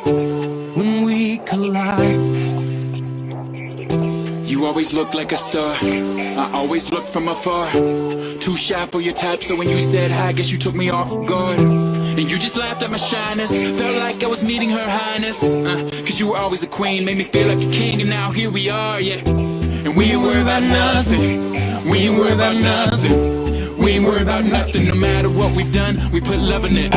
when we collide. You always look like a star, I always look from afar. Too shy for your type, so when you said hi, I guess you took me off guard. And you just laughed at my shyness, felt like I was meeting her highness. Cause you were always a queen, made me feel like a king. And now here we are, yeah. And we ain't worried about nothing, we ain't worried about nothing. We ain't worried about nothing, no matter what we've done, we put love in it.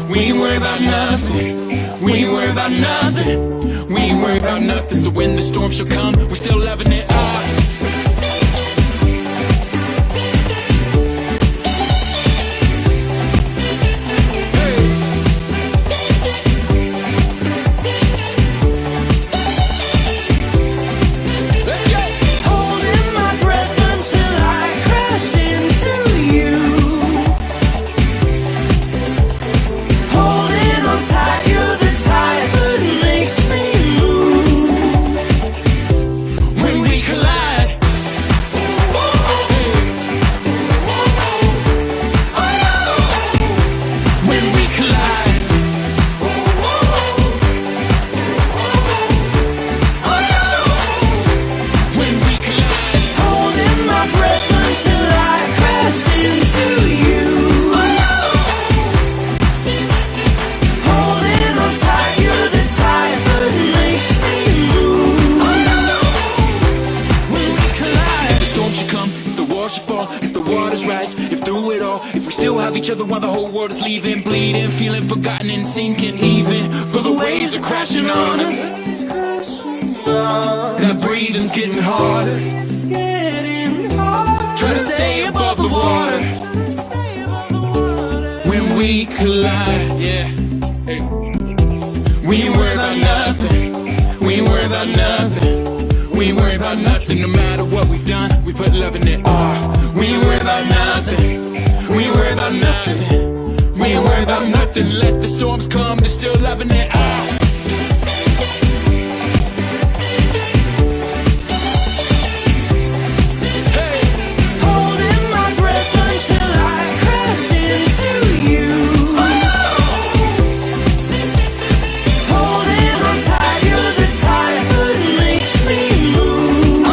We ain't worried about nothing, we ain't worried about nothing. We ain't worried about nothing, so when the storm shall come, we're still loving it. Each other while the whole world is leaving, bleeding, feeling forgotten and sinking even. But the waves are crashing on us. That breathing's getting harder. Try to stay above the water. When we collide, yeah. Hey. We ain't worried about nothing. We ain't worried about nothing. We ain't worried about nothing. No matter what we've done, we put love in it. We ain't worried about nothing. We ain't worried about nothing. We ain't worried about nothing. Let the storms come, they're still loving it. Holding my breath until I crash into you. Holding on tight, you're the type that makes me move.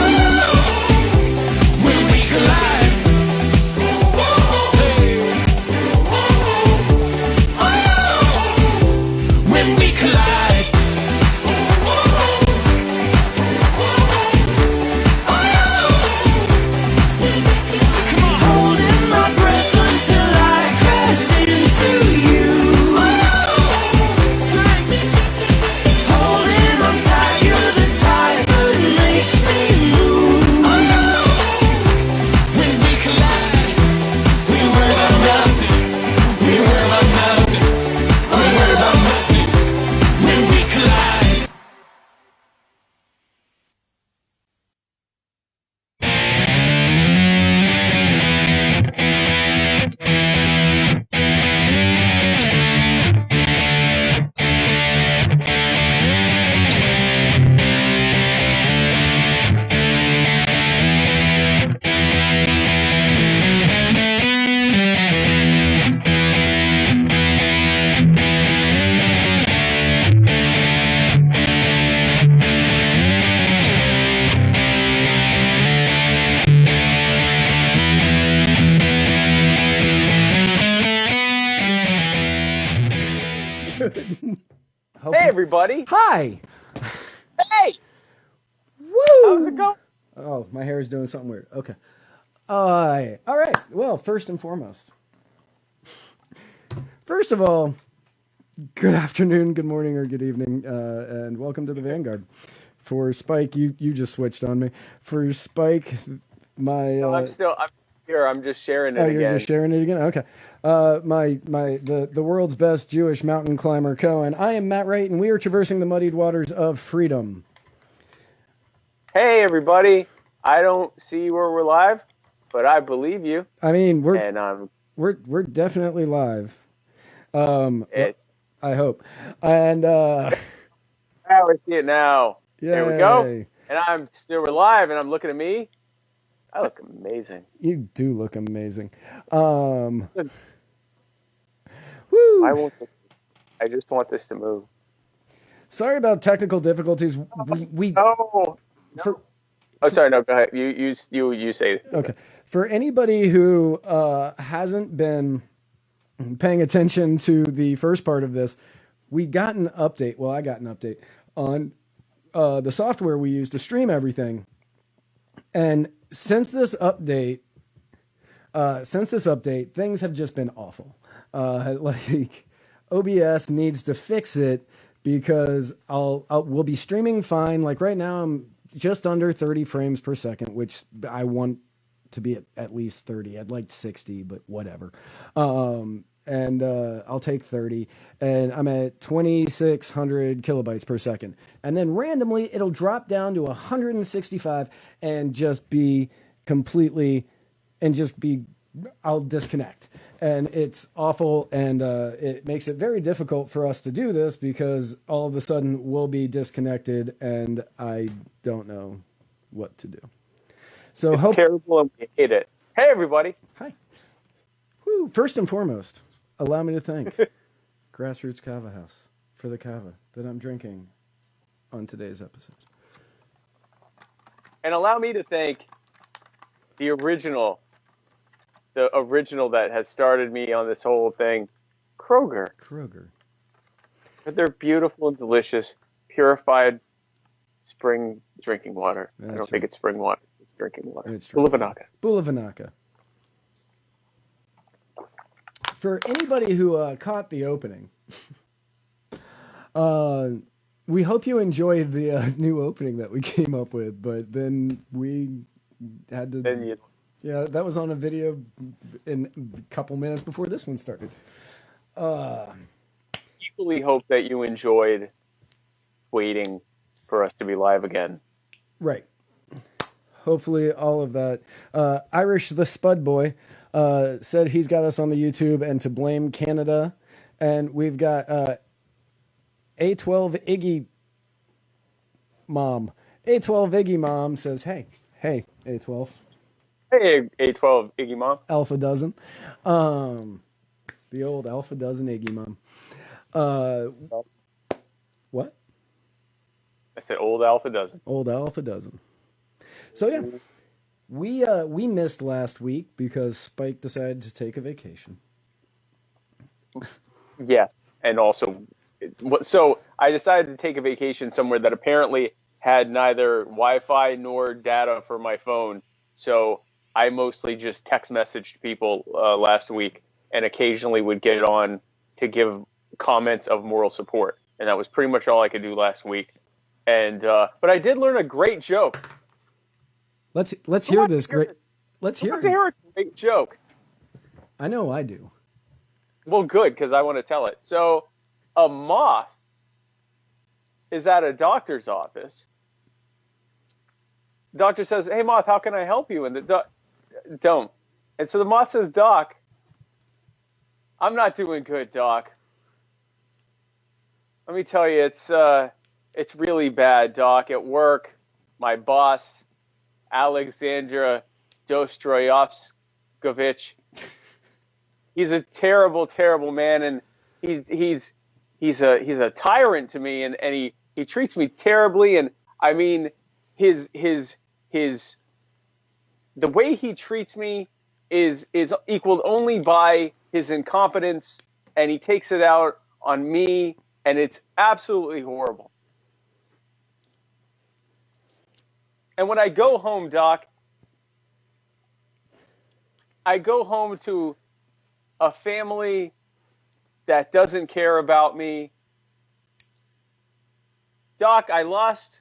When we collide. Hey, everybody. Hi. Hey. Woo. How's it going? Oh, my hair is doing something weird. Okay. All right. Well, first and foremost. First of all, good afternoon, good morning, or good evening, and welcome to the Vanguard. For Spike, you just switched on me. For Spike, I'm still here. I'm just sharing it Oh, again. you're just sharing it again? Okay. The world's best Jewish mountain climber, Cohen. I am Matt Wright, and we are traversing the muddied waters of freedom. Hey, everybody. I don't see where we're live, but I believe you. I mean, we're definitely live. I hope. And now I see it now. Yay. There we go. And we're live, and I'm looking at me. I look amazing. You do look amazing. Woo. I just want this to move. Sorry about technical difficulties. We No. for Oh, sorry. No, go ahead. You say it. Okay. For anybody who hasn't been paying attention to the first part of this, we got an update. Well, I got an update on the software we use to stream everything. And since this update, things have just been awful. Like OBS needs to fix it because we'll be streaming fine. Like right now, I'm just under 30 frames per second, which I want to be at least 30. I'd like 60, but whatever. And I'll take 30, and I'm at 2,600 kilobytes per second. And then randomly, it'll drop down to 165 and just be I'll disconnect. And it's awful, and it makes it very difficult for us to do this because all of a sudden we'll be disconnected, and I don't know what to do. So It's terrible, and we hate it. Hey, everybody. Hi. Woo. First and foremost, allow me to thank Grassroots Kava House for the kava that I'm drinking on today's episode. And allow me to thank the original that has started me on this whole thing, Kroger. For their beautiful and delicious purified spring drinking water. I don't think it's spring water. It's drinking water. It's Bulavanaka. For anybody who caught the opening, we hope you enjoyed the new opening that we came up with, but then we had to... Yeah, that was on a video in a couple minutes before this one started. Equally hope that you enjoyed waiting for us to be live again. Right. Hopefully all of that. Irish the Spud Boy said he's got us on the YouTube and to blame Canada. And we've got A12 Iggy Mom. A12 Iggy Mom says, hey, A12. Hey, A12 Iggy Mom. Alpha Dozen. The old Alpha Dozen Iggy Mom. What? I said old Alpha Dozen. Old Alpha Dozen. So yeah, we missed last week because Spike decided to take a vacation. Yes, and also, so I decided to take a vacation somewhere that apparently had neither Wi-Fi nor data for my phone. So I mostly just text messaged people last week and occasionally would get on to give comments of moral support. And that was pretty much all I could do last week. And but I did learn a great joke. Let's hear this great. Let's hear a great joke. I know I do. Well, good, because I want to tell it. So a moth is at a doctor's office. The doctor says, "Hey, moth, how can I help you?" And the don't. And so the moth says, "Doc, I'm not doing good, Doc. Let me tell you, it's really bad, Doc. At work, my boss, Alexandra Dostroyevskovich, he's a terrible, terrible man, and he's a tyrant to me, and he treats me terribly, and I mean his the way he treats me is equaled only by his incompetence, and he takes it out on me, and it's absolutely horrible. And when I go home, Doc, I go home to a family that doesn't care about me. Doc, I lost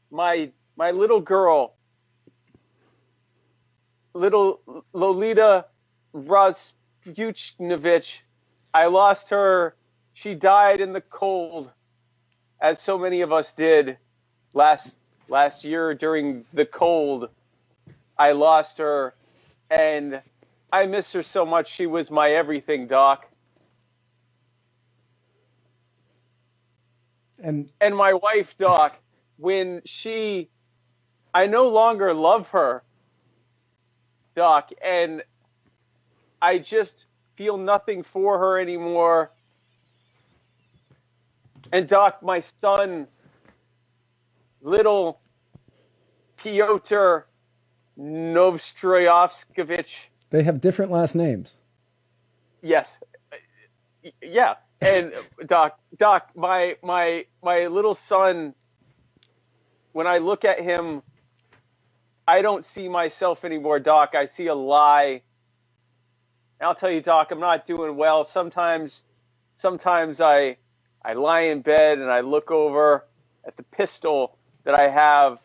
my little girl, little Lolita Raspuchnovich. I lost her. She died in the cold, as so many of us did last year during the cold. I lost her, and I miss her so much. She was my everything, Doc. And my wife, Doc, I no longer love her, Doc, and I just feel nothing for her anymore. And Doc, my son, little Pyotr Novstroyovskovich. They have different last names. Yes. Yeah. And Doc, my little son, when I look at him, I don't see myself anymore, Doc. I see a lie. And I'll tell you, Doc, I'm not doing well. Sometimes I lie in bed and I look over at the pistol that I have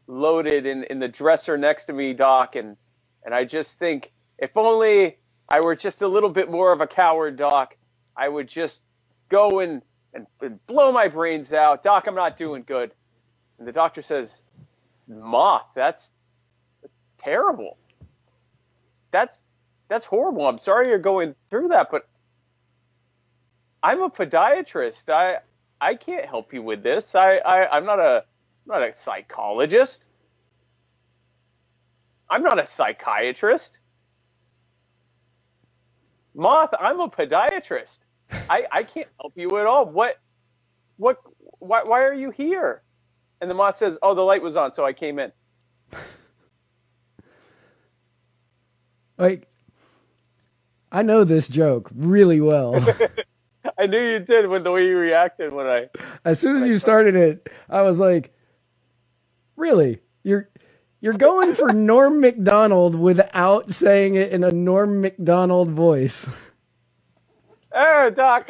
loaded in the dresser next to me, Doc, and I just think, if only I were just a little bit more of a coward, Doc, I would just go and blow my brains out. Doc, I'm not doing good. And the doctor says, moth, that's terrible. That's horrible. I'm sorry you're going through that, but I'm a podiatrist. I can't help you with this. I'm not a psychologist. I'm not a psychiatrist. Moth, I'm a podiatrist. I can't help you at all. Why are you here? And the moth says, oh, the light was on, so I came in. Like, I know this joke really well. I knew you did with the way you reacted when I... As soon as you started it, I was like, really? You're going for Norm Macdonald without saying it in a Norm Macdonald voice. Oh, Doc,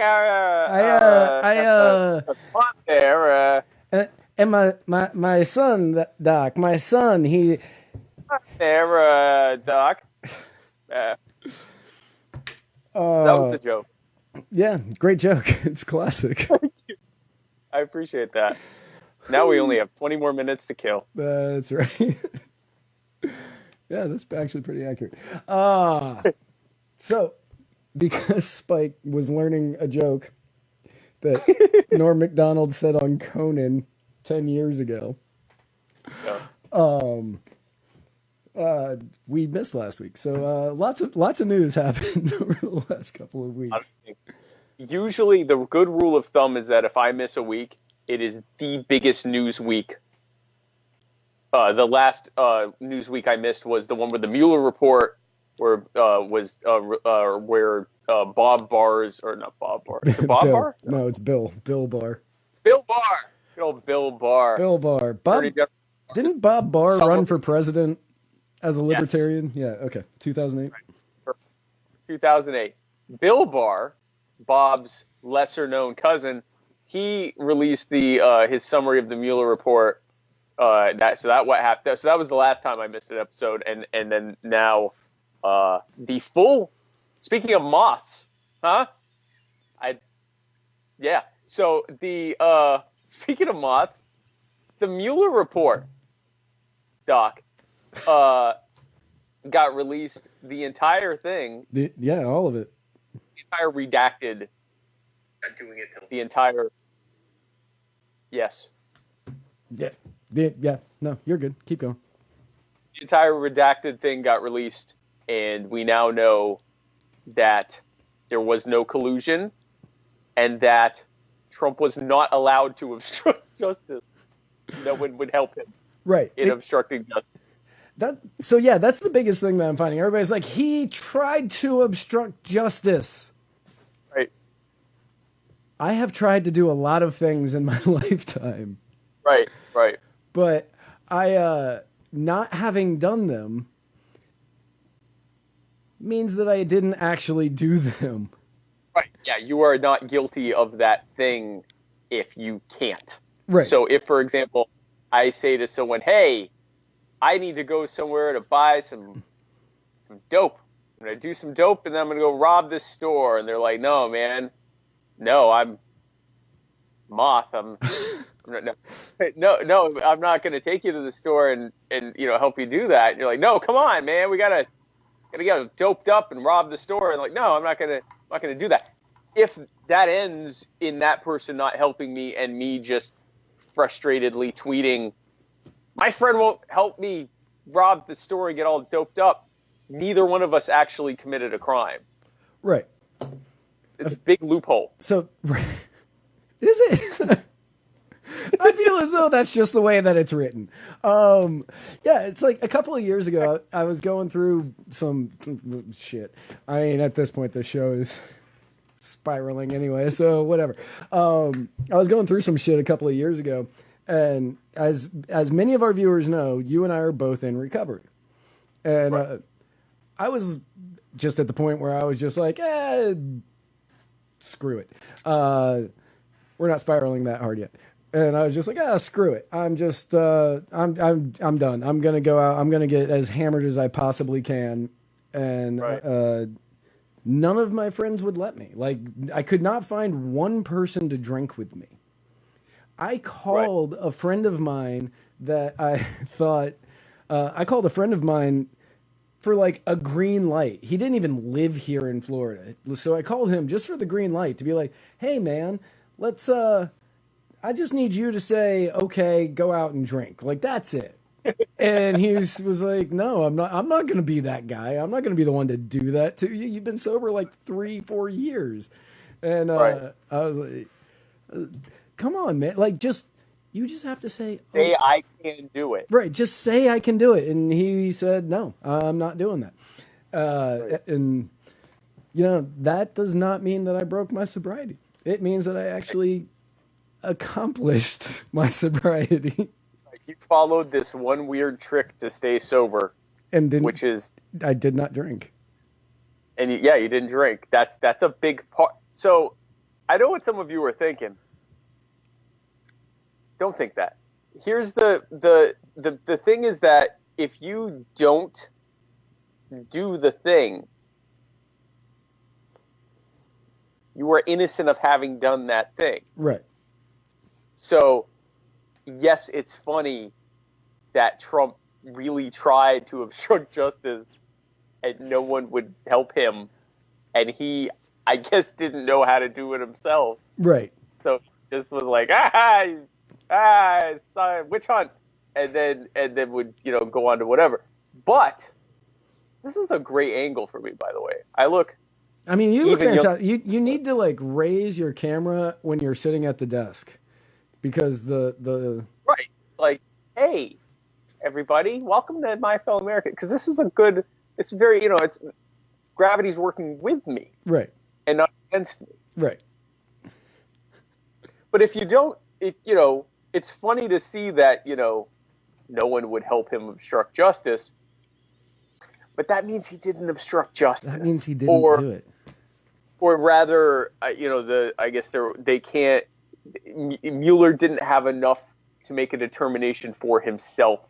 and my son, Doc, my son, he... Doc. That was a joke. Yeah, great joke. It's classic. I appreciate that. Now we only have 20 more minutes to kill. That's right. Yeah, that's actually pretty accurate. So, because Spike was learning a joke that Norm Macdonald said on Conan 10 years ago, we missed last week. So lots of news happened over the last couple of weeks. Usually the good rule of thumb is that if I miss a week, it is the biggest news week. The last news week I missed was the one with the Mueller report, where Bob Barr's, or not Bob Barr. Is it Bob Barr? No, it's Bill Barr. Bill Barr. Good old Bill Barr. Bill Barr. Didn't Bob Barr run for president as a libertarian? Yes. Yeah, okay. 2008. Right. 2008. Bill Barr, Bob's lesser-known cousin, he released his summary of the Mueller report. What happened? So that was the last time I missed an episode, and then now the full. Speaking of moths, huh? So speaking of moths, the Mueller report, Doc, got released. The entire thing. All of it. The entire redacted. Not doing it. The entire. Yes. Yeah. No, you're good. Keep going. The entire redacted thing got released, and we now know that there was no collusion, and that Trump was not allowed to obstruct justice. No one would help him. Right. In obstructing justice. That's the biggest thing that I'm finding. Everybody's like, he tried to obstruct justice. Right. I have tried to do a lot of things in my lifetime. Right. But I, not having done them means that I didn't actually do them. Right. Yeah, you are not guilty of that thing if you can't. Right. So if, for example, I say to someone, hey, I need to go somewhere to buy some dope. I'm going to do some dope, and then I'm going to go rob this store. And they're like, no, man. No, I'm moth. No, I'm not going to take you to the store and help you do that. And you're like, no, come on, man. We gotta get doped up and rob the store. And like, no, I'm not going to do that. If that ends in that person not helping me and me just frustratedly tweeting, my friend won't help me rob the store and get all doped up, neither one of us actually committed a crime. Right. It's a big loophole. So Is it? I feel as though that's just the way that it's written. Yeah, it's like a couple of years ago, I was going through some shit. I mean, at this point, the show is spiraling anyway, so whatever. I was going through some shit a couple of years ago, and as many of our viewers know, you and I are both in recovery. And Right. I was just at the point where I was just like, screw it. We're not spiraling that hard yet. And I was just like, screw it. I'm just, I'm done. I'm going to go out. I'm going to get as hammered as I possibly can. And Right. none of my friends would let me. Like, I could not find one person to drink with me. I called a friend of mine that I thought, I called a friend of mine for like a green light. He didn't even live here in Florida. So I called him just for the green light to be like, hey man, let's, I just need you to say, okay, go out and drink. Like, that's it. And he was like, no, I'm not going to be that guy. I'm not going to be the one to do that to you. You've been sober like 3-4 years. And, I was like, come on, man. Like, you just have to say, Say I can do it. right. Just say I can do it. And he said, no, I'm not doing that. And, that does not mean that I broke my sobriety. It means that I actually accomplished my sobriety. You followed this one weird trick to stay sober, And which is, I did not drink. and you didn't drink. That's a big part. So I know what some of you are thinking. Don't think that. Here's the thing is that if you don't do the thing, you are innocent of having done that thing. Right. So, yes, it's funny that Trump really tried to obstruct justice and no one would help him. And he, I guess, didn't know how to do it himself. Right. So just was like, witch hunt. And then would, go on to whatever. But this is a great angle for me, by the way. I mean, you look Even fantastic. You need to like raise your camera when you're sitting at the desk, because the right, like, hey, everybody, welcome to My Fellow American, because this is a good. It's very, it's gravity's working with me, right, and not against me. right, But if you don't, it's funny to see that no one would help him obstruct justice. But that means he didn't obstruct justice. that means he didn't do it. Or rather, I guess they can't. Mueller didn't have enough to make a determination for himself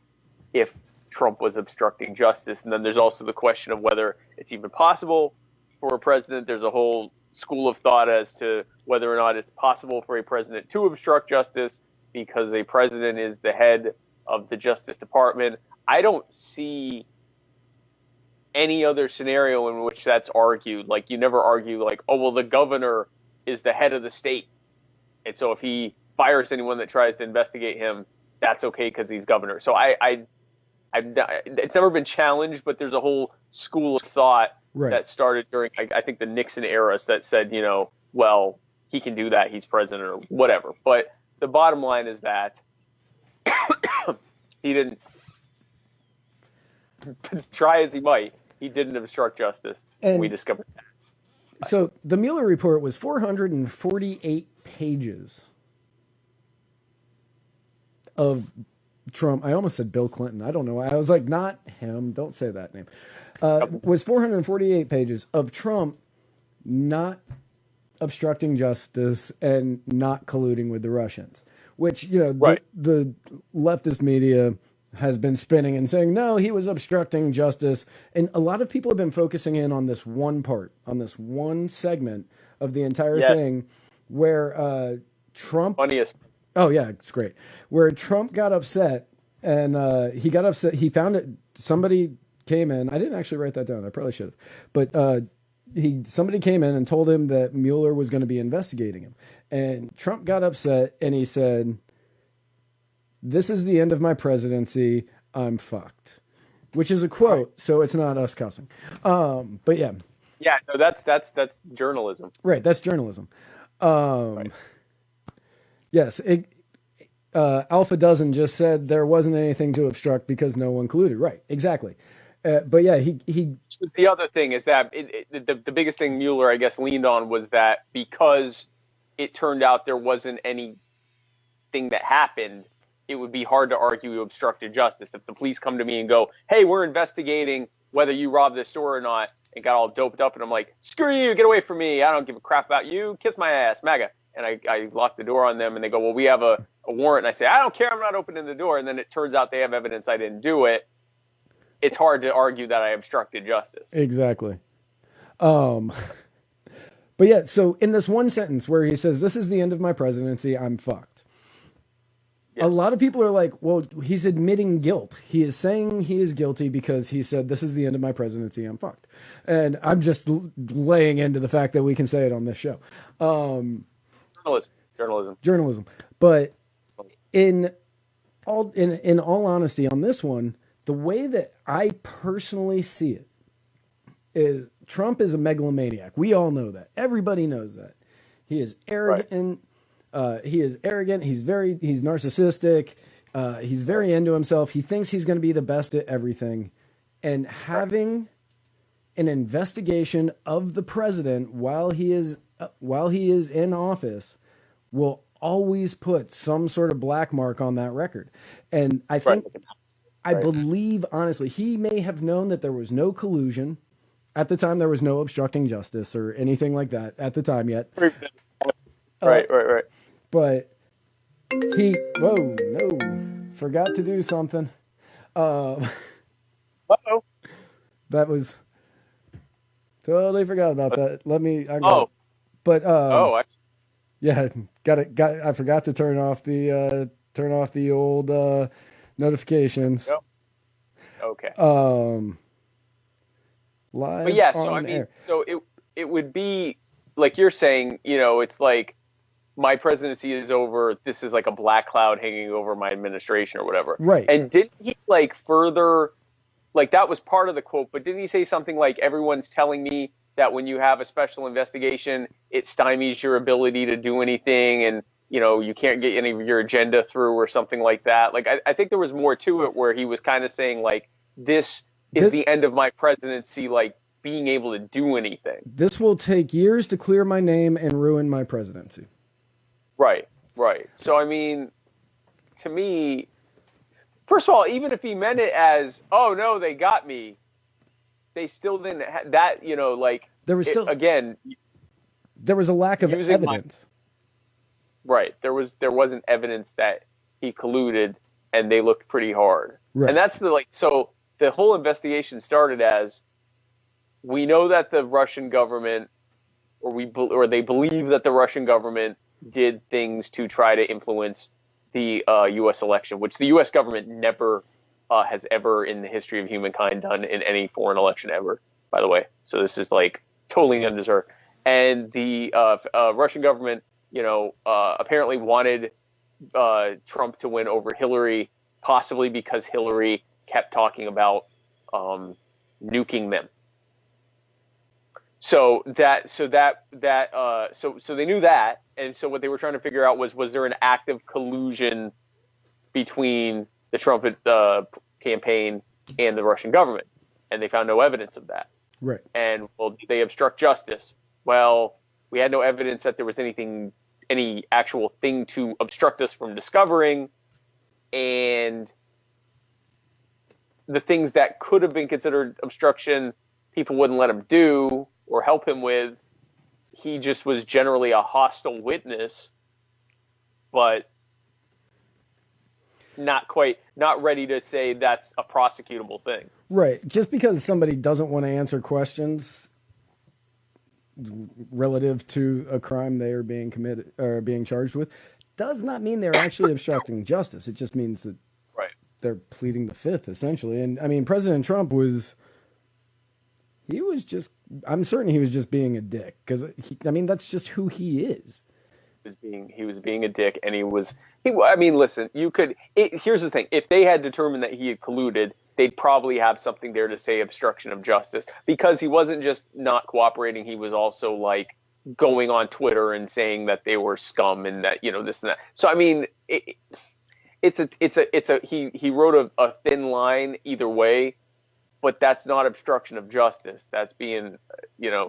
if Trump was obstructing justice. And then there's also the question of whether it's even possible for a president. There's a whole school of thought as to whether or not it's possible for a president to obstruct justice because a president is the head of the Justice Department. I don't see any other scenario in which that's argued. Like, you never argue like, oh, well, the governor is the head of the state. And so if he fires anyone that tries to investigate him, that's okay because he's governor. So it's never been challenged, but there's a whole school of thought that started during, I think, the Nixon era that said, well, he can do that. He's president or whatever. But the bottom line is that he didn't try as he might. He didn't obstruct justice. And we discovered that. So the Mueller report was 448 pages of Trump. I almost said Bill Clinton. I don't know. I was like, not him. Don't say that name. Was 448 pages of Trump not obstructing justice and not colluding with the Russians, which, the leftist media has been spinning and saying, no, he was obstructing justice. And a lot of people have been focusing in on this one part, on this one segment of the entire thing where Trump... Funniest. Oh, yeah, it's great. Where Trump got upset, and he got upset. He found it. Somebody came in. I didn't actually write that down. I probably should have. But somebody came in and told him that Mueller was going to be investigating him. And Trump got upset, and he said, "This is the end of my presidency. I'm fucked," which is a quote, so it's not us cussing. But yeah. Yeah, no, that's journalism. Right, that's journalism. Yes. Alpha Dozen just said there wasn't anything to obstruct because no one colluded. Right. Exactly. But yeah, he Which was the other thing is that the biggest thing Mueller, I guess, leaned on was that because it turned out there wasn't anything that happened, it would be hard to argue you obstructed justice. If the police come to me and go, hey, we're investigating whether you robbed this store or not, and got all doped up, and I'm like, screw you, get away from me. I don't give a crap about you. Kiss my ass, MAGA. And I lock the door on them, and they go, well, we have a warrant. And I say, I don't care. I'm not opening the door. And then it turns out they have evidence I didn't do it. It's hard to argue that I obstructed justice. Exactly. But yeah, so in this one sentence where he says, this is the end of my presidency, I'm fucked. Yes. A lot of people are like, well, he's admitting guilt. He is saying he is guilty because he said, this is the end of my presidency, I'm fucked. And I'm just laying into the fact that we can say it on this show. Journalism. But in all honesty on this one, the way that I personally see it is Trump is a megalomaniac. We all know that. Everybody knows that. He is arrogant. Right. He's narcissistic. He's very into himself. He thinks he's going to be the best at everything. And having an investigation of the president while he is in office will always put some sort of black mark on that record. And I think, I believe, honestly, he may have known that there was no collusion. At the time, there was no obstructing justice or anything like that at the time yet. Right. But forgot to do something. Uh-oh. That was, totally forgot about that. Yeah, got it. I forgot to turn off the old notifications. Yep. Okay. Live. But yeah, so on I mean, air. so it would be like you're saying, it's like my presidency is over. This is like a black cloud hanging over my administration or whatever. Right. And didn't he further, that was part of the quote, but didn't he say something like, everyone's telling me that when you have a special investigation, it stymies your ability to do anything, and you can't get any of your agenda through or something like that. I think there was more to it where he was kind of saying this is the end of my presidency, being able to do anything. This will take years to clear my name and ruin my presidency. Right. So, I mean, to me, first of all, even if he meant it as, oh, no, they got me, they still didn't have that, there was still, again, there was a lack of evidence. Right. There wasn't evidence that he colluded, and they looked pretty hard. Right. And that's so the whole investigation started as, we know that the Russian government, or they believe that the Russian government did things to try to influence the U.S. election, which the U.S. government never has ever in the history of humankind done in any foreign election ever, by the way. So this is totally undeserved. And the Russian government, apparently wanted Trump to win over Hillary, possibly because Hillary kept talking about nuking them. So they knew that, and so what they were trying to figure out was there an active collusion between the Trump campaign and the Russian government, and they found no evidence of that. Right. And did they obstruct justice? Well, we had no evidence that there was any actual thing to obstruct us from discovering, and the things that could have been considered obstruction, people wouldn't let him do or help him with. He just was generally a hostile witness, but not ready to say that's a prosecutable thing. Right. Just because somebody doesn't want to answer questions relative to a crime they are being committed or being charged with does not mean they're actually obstructing justice. It just means that they're pleading the fifth, essentially. And I mean, President Trump I'm certain he was just being a dick, because that's just who he is. He was being a dick, and listen, here's the thing. If they had determined that he had colluded, they'd probably have something there to say obstruction of justice, because he wasn't just not cooperating. He was also going on Twitter and saying that they were scum and that, this and that. So I mean, he wrote a thin line either way, but that's not obstruction of justice. That's being, the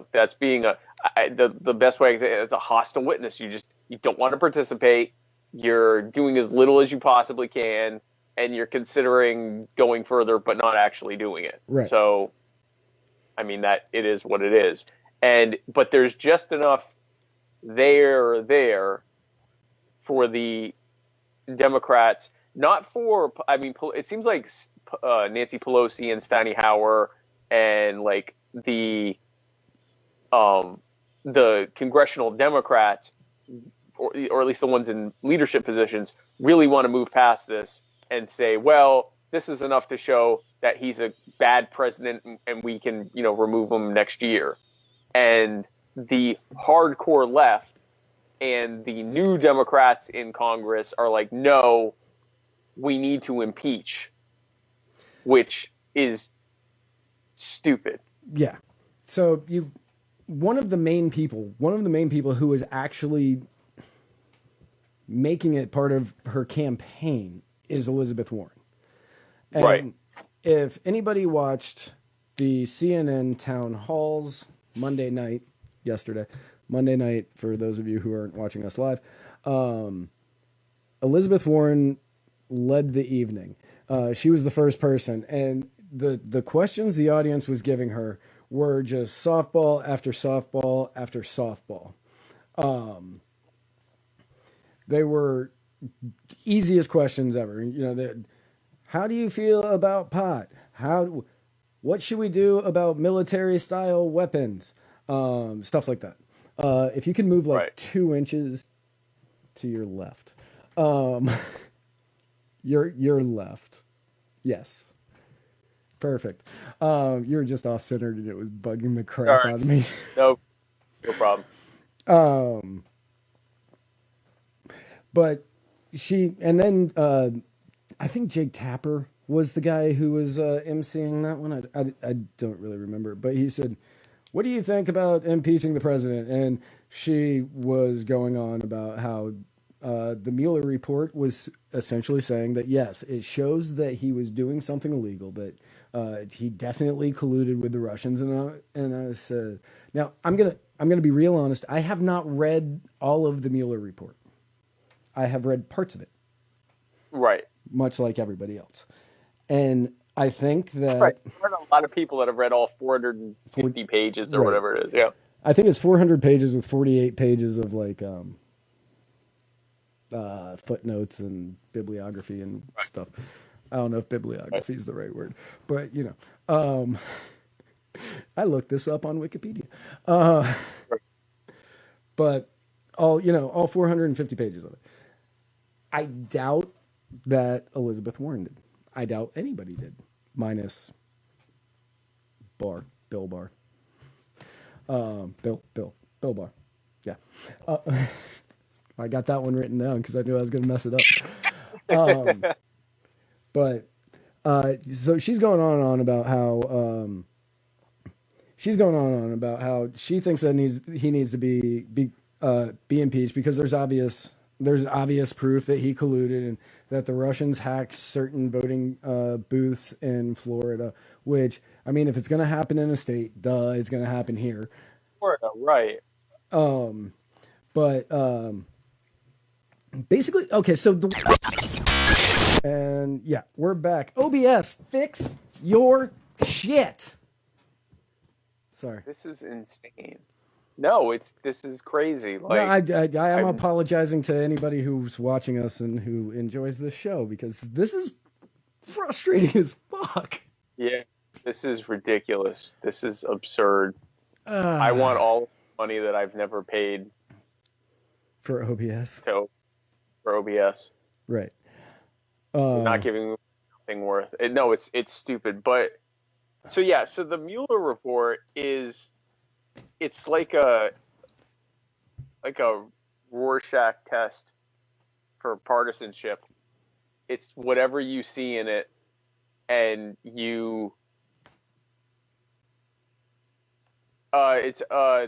best way I can say it, it's a hostile witness. You don't want to participate. You're doing as little as you possibly can, and you're considering going further, but not actually doing it. Right. So, I mean, that it is what it is. But there's just enough there for the Democrats, it seems like Nancy Pelosi and Steny Hoyer and like the congressional Democrats, or at least the ones in leadership positions, really want to move past this and say, well, this is enough to show that he's a bad president and we can, remove him next year. And the hardcore left and the new Democrats in Congress are like, no, we need to impeach, which is stupid. Yeah. So one of the main people who is actually making it part of her campaign is Elizabeth Warren. And right. If anybody watched the CNN town halls Monday night, for those of you who aren't watching us live, Elizabeth Warren led the evening. She was the first person, and the questions the audience was giving her were just softball after softball after softball. They were easiest questions ever. How do you feel about pot? What should we do about military style weapons? Stuff like that. If you can move like 2 inches to your left, your left. Yes. Perfect. You were just off centered and it was bugging the crap out of me. No problem. But I think Jake Tapper was the guy who was emceeing that one. I don't really remember, but he said, what do you think about impeaching the president? And she was going on about how the Mueller report was essentially saying that, yes, it shows that he was doing something illegal, that he definitely colluded with the Russians. And I said, now I'm gonna be real honest. I have not read all of the Mueller report. I have read parts of it. Right. Much like everybody else. And I think that... Right. There are a lot of people that have read all 450 pages or whatever it is. Yeah. I think it's 400 pages with 48 pages of like footnotes and bibliography and stuff. I don't know if bibliography is the right word, but I looked this up on Wikipedia. But all 450 pages of it. I doubt that Elizabeth Warren did. I doubt anybody did, minus Bill Barr. Bill Barr. Yeah. I got that one written down because I knew I was going to mess it up. But so she's going on and on about how she thinks that he needs to be impeached because there's obvious proof that he colluded and that the Russians hacked certain voting booths in Florida, which, I mean, if it's going to happen in a state, it's going to happen here. Florida, right. But basically, okay, so we're back. OBS, fix your shit. Sorry. This is insane. No, this is crazy. Like, no, I am apologizing to anybody who's watching us and who enjoys this show because this is frustrating as fuck. Yeah, this is ridiculous. This is absurd. I want all the money that I've never paid for OBS. For OBS, right? Not giving me anything worth it. No, it's stupid. But so the Mueller report is. It's like a Rorschach test for partisanship. It's whatever you see in it, and you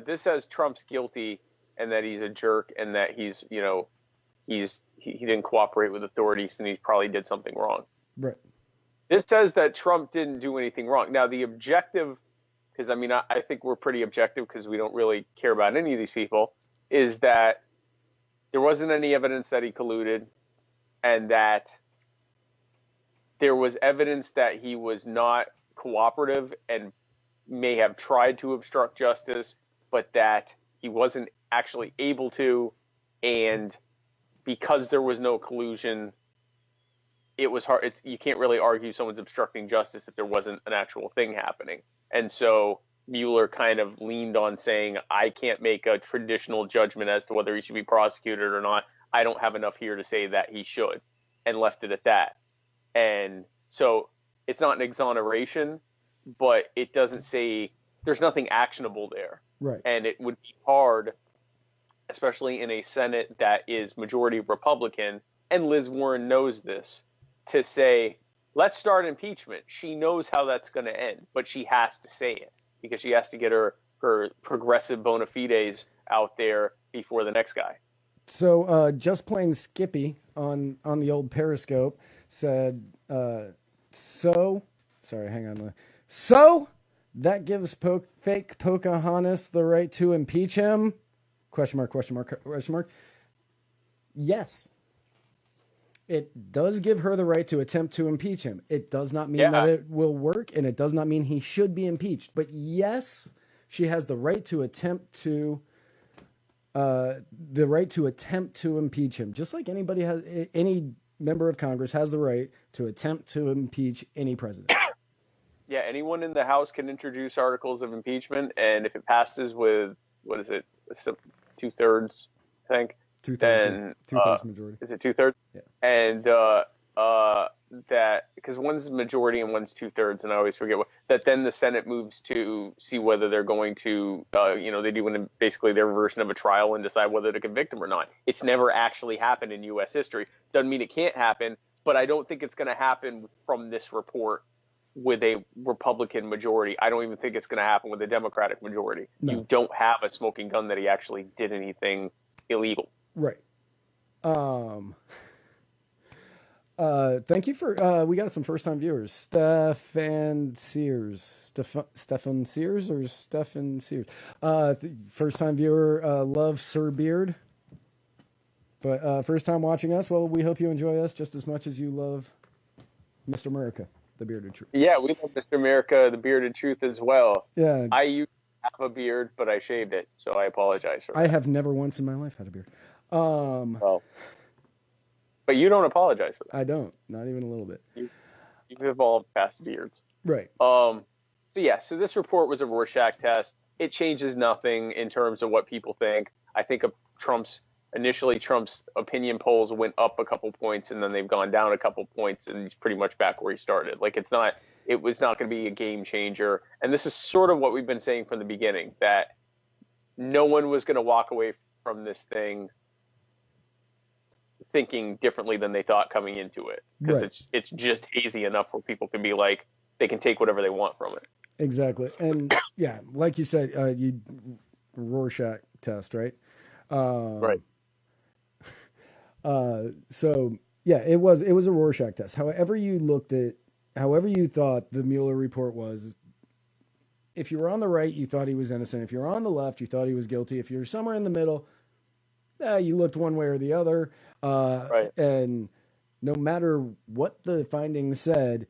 This says Trump's guilty and that he's a jerk and that he's he didn't cooperate with authorities and he probably did something wrong. Right. This says that Trump didn't do anything wrong. Now the objective, because I think we're pretty objective because we don't really care about any of these people, is that there wasn't any evidence that he colluded, and that there was evidence that he was not cooperative and may have tried to obstruct justice, but that he wasn't actually able to, and because there was no collusion, it was hard. You can't really argue someone's obstructing justice if there wasn't an actual thing happening. And so Mueller kind of leaned on saying, I can't make a traditional judgment as to whether he should be prosecuted or not. I don't have enough here to say that he should, and left it at that. And so it's not an exoneration, but it doesn't say, there's nothing actionable there. Right. And it would be hard, especially in a Senate that is majority Republican, and Liz Warren knows this, to say, let's start impeachment. She knows how that's going to end, but she has to say it because she has to get her progressive bona fides out there before the next guy. So just plain Skippy on the old Periscope said, so that gives fake Pocahontas the right to impeach him? Question mark. Yes. It does give her the right to attempt to impeach him. It does not mean that it will work, and it does not mean he should be impeached. But yes, she has the right to attempt to impeach him, just like any member of Congress has the right to attempt to impeach any president. Yeah, anyone in the House can introduce articles of impeachment, and if it passes with, what is it, 2/3, I think. 2/3 majority. Is it 2/3? Yeah. And that, because one's majority and one's 2/3, and I always forget that then the Senate moves to see whether they're going to, they do basically their version of a trial and decide whether to convict him or not. It's never actually happened in U.S. history. Doesn't mean it can't happen, but I don't think it's going to happen from this report with a Republican majority. I don't even think it's going to happen with a Democratic majority. No. You don't have a smoking gun that he actually did anything illegal. Right. Thank you for, we got some first-time viewers. Stefan Sears. First-time viewer, love Sir Beard. But first time watching us, well, we hope you enjoy us just as much as you love Mr. America, the Bearded Truth. Yeah, we love Mr. America, the Bearded Truth as well. Yeah. I used to have a beard, but I shaved it, so I apologize for that. I have never once in my life had a beard. Well, but you don't apologize for that. I don't, not even a little bit. You've evolved past beards. Right. So this report was a Rorschach test. It changes nothing in terms of what people think. I think Trump's opinion polls went up a couple points, and then they've gone down a couple points, and he's pretty much back where he started. Like, it was not going to be a game changer. And this is sort of what we've been saying from the beginning, that no one was going to walk away from this thing thinking differently than they thought coming into it, because it's just hazy enough where people can be like, they can take whatever they want from it. Exactly. And yeah, like you said, you Rorschach test, right? Right. So yeah, it was a Rorschach test. However you thought the Mueller report was, if you were on the right, you thought he was innocent. If you were on the left, you thought he was guilty. If you're somewhere in the middle, you looked one way or the other. Right. And no matter what the findings said,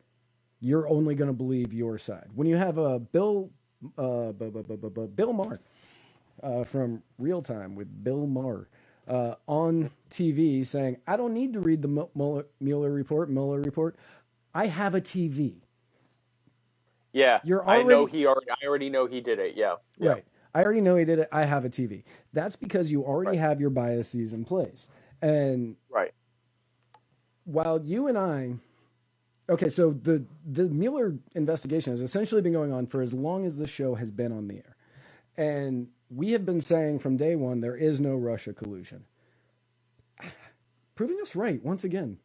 you're only going to believe your side. When you have a Bill Maher from Real Time with Bill Maher on TV saying, I don't need to read the Mueller report. I have a TV. Yeah, I already know he did it. Yeah. Right. I already know he did it. I have a TV. That's because you already have your biases in place. And while you and I, so the Mueller investigation has essentially been going on for as long as the show has been on the air. And we have been saying from day one, there is no Russia collusion. Proving us right once again.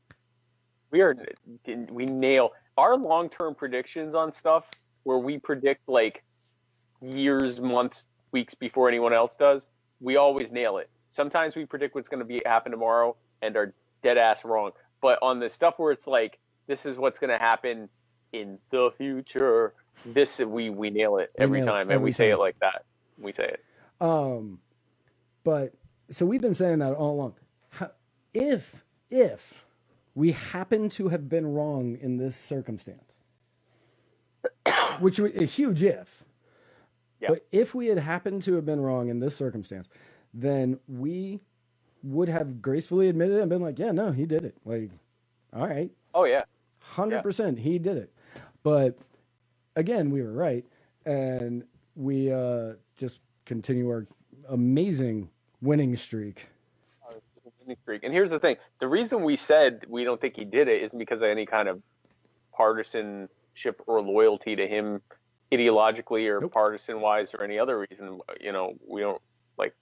We nail our long-term predictions on stuff where we predict like years, months, weeks before anyone else does, we always nail it. Sometimes we predict what's going to happen tomorrow and are dead ass wrong. But on the stuff where it's like, this is what's going to happen in the future, we nail it every time, and we say it like that. We say it. But so we've been saying that all along. If we happen to have been wrong in this circumstance, which was a huge if, but if we had happened to have been wrong in this circumstance, then we would have gracefully admitted it and been like, yeah, no, he did it. Like, all right. Oh, yeah. 100% he did it. But again, we were right. And we just continue our amazing winning streak. And here's the thing. The reason we said we don't think he did it isn't because of any kind of partisanship or loyalty to him ideologically or partisan-wise or any other reason. You know, we don't, like,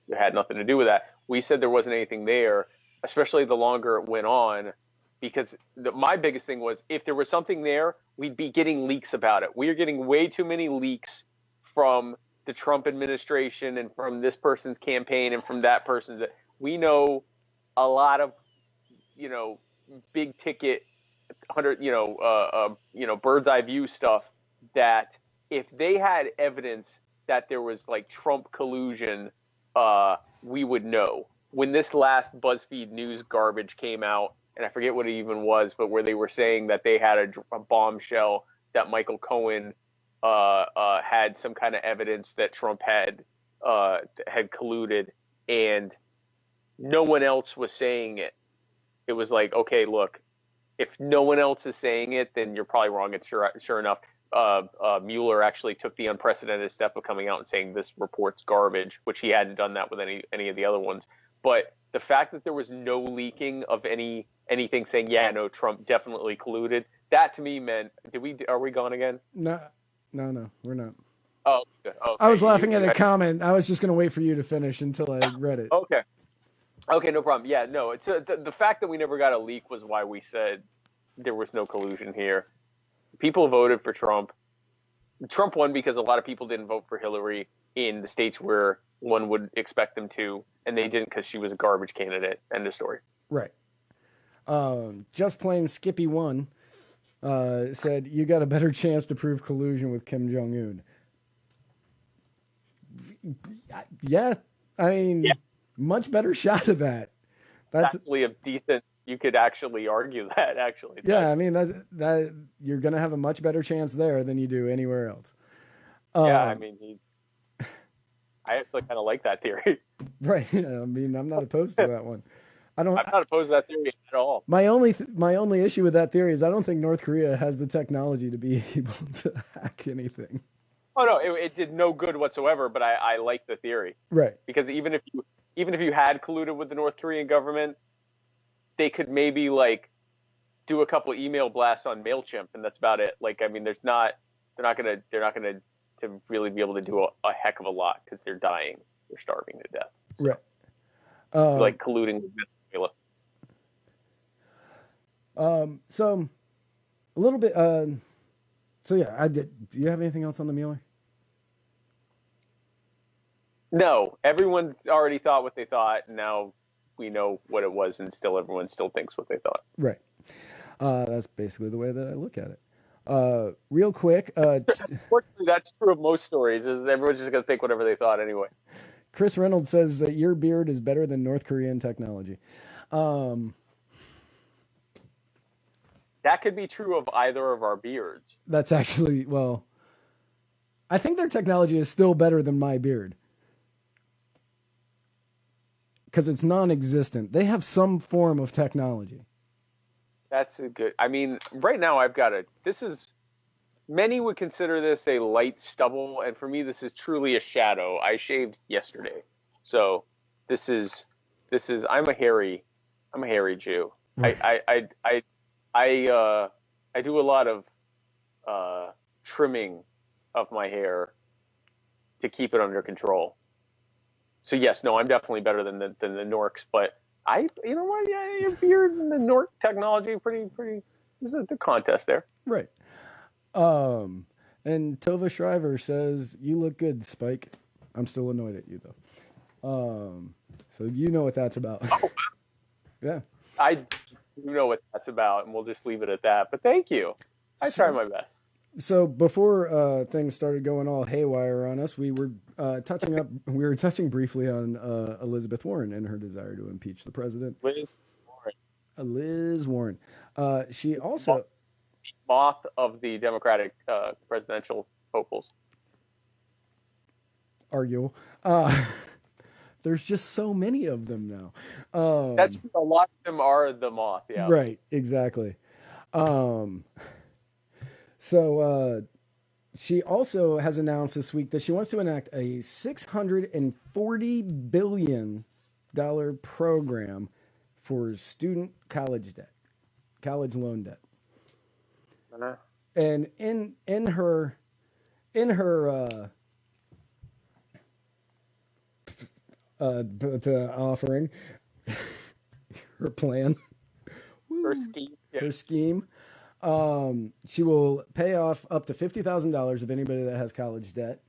it had nothing to do with that. We said there wasn't anything there, especially the longer it went on, because my biggest thing was if there was something there, we'd be getting leaks about it. We are getting way too many leaks from the Trump administration and from this person's campaign and from that person's. We know a lot of, big ticket, bird's eye view stuff that if they had evidence that there was like Trump collusion, we would know. When this last BuzzFeed News garbage came out, and I forget what it even was, but where they were saying that they had a bombshell that Michael Cohen had some kind of evidence that Trump had colluded, and no one else was saying it. It was like, okay, look, if no one else is saying it, then you're probably wrong. And sure enough, Mueller actually took the unprecedented step of coming out and saying this report's garbage, which he hadn't done that with any of the other ones. But the fact that there was no leaking of anything saying, yeah, no, Trump definitely colluded, that to me meant, are we gone again? No, we're not. Oh, good. Okay. I was laughing at a comment. I was just going to wait for you to finish until I read it. Okay, no problem. Yeah, no, it's the fact that we never got a leak was why we said there was no collusion here. People voted for Trump. Trump won because a lot of people didn't vote for Hillary in the states where one would expect them to, and they didn't because she was a garbage candidate. End of story. Right. Just plain Skippy One said, you got a better chance to prove collusion with Kim Jong-un. Yeah, I mean, much better shot of that. That's actually a decent. You could actually argue that. Actually, yeah, I mean that you're going to have a much better chance there than you do anywhere else. Yeah, I mean, I actually kind of like that theory. Right. I mean, I'm not opposed to that one. I'm not opposed to that theory at all. My only issue with that theory is I don't think North Korea has the technology to be able to hack anything. Oh no, it did no good whatsoever. But I like the theory, right? Because even if you had colluded with the North Korean government, they could maybe like do a couple email blasts on MailChimp, and that's about it. Like, I mean, they're not gonna to really be able to do a heck of a lot because they're dying, they're starving to death. Right. Like colluding with Venezuela. So a little bit. So yeah, do you have anything else on the Mueller? No, everyone's already thought what they thought. And now we know what it was, and still everyone still thinks what they thought. Right. That's basically the way that I look at it. Real quick. Unfortunately, that's true of most stories. Is everyone's just going to think whatever they thought anyway. Chris Reynolds says that your beard is better than North Korean technology. That could be true of either of our beards. That's actually, well, I think their technology is still better than my beard. Because it's non-existent. They have some form of technology. That's a good, I mean, right now many would consider this a light stubble, and for me this is truly a shadow. I shaved yesterday. So this is I'm a hairy Jew. I do a lot of trimming of my hair to keep it under control. So yes, no, I'm definitely better than the Norks, but you know what? Yeah, your beard and the Nork technology, pretty. There's a contest there, right? And And Tova Shriver says, "You look good, Spike." I'm still annoyed at you though. So you know what that's about. Yeah. I do know what that's about, and we'll just leave it at that. But thank you. I try my best. So before things started going all haywire on us, we were touching briefly on Elizabeth Warren and her desire to impeach the president. Liz Warren. She also moth of the Democratic presidential hopefuls. Arguable. There's just so many of them now. That's a lot of them are the moth. Yeah. Right. Exactly. So she also has announced this week that she wants to enact a $640 billion program for student college loan debt. Uh-huh. And in her offering, her plan, her scheme. She will pay off up to $50,000 of anybody that has college debt,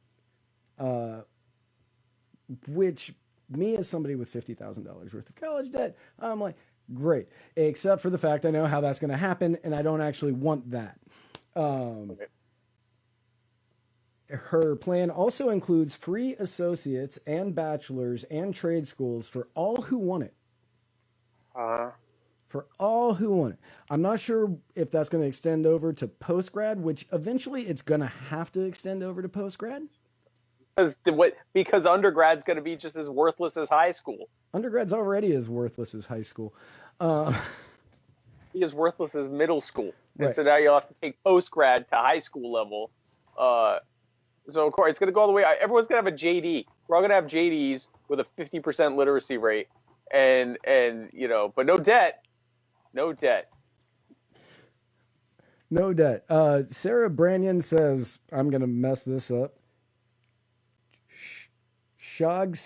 which me as somebody with $50,000 worth of college debt, I'm like, great, except for the fact I know how that's going to happen, and I don't actually want that. Okay. Her plan also includes free associates and bachelors and trade schools for all who want it. For all who want it. I'm not sure if that's going to extend over to post-grad, which eventually it's going to have to extend over to post-grad. Because undergrad's going to be just as worthless as high school. Undergrad's already as worthless as high school. Be as worthless as middle school. Right. And so now you'll have to take post-grad to high school level. So, of course, it's going to go all the way. Everyone's going to have a JD. We're all going to have JDs with a 50% literacy rate. And but no debt. No debt. No debt. Sarah Branyan says, I'm going to mess this up. Shag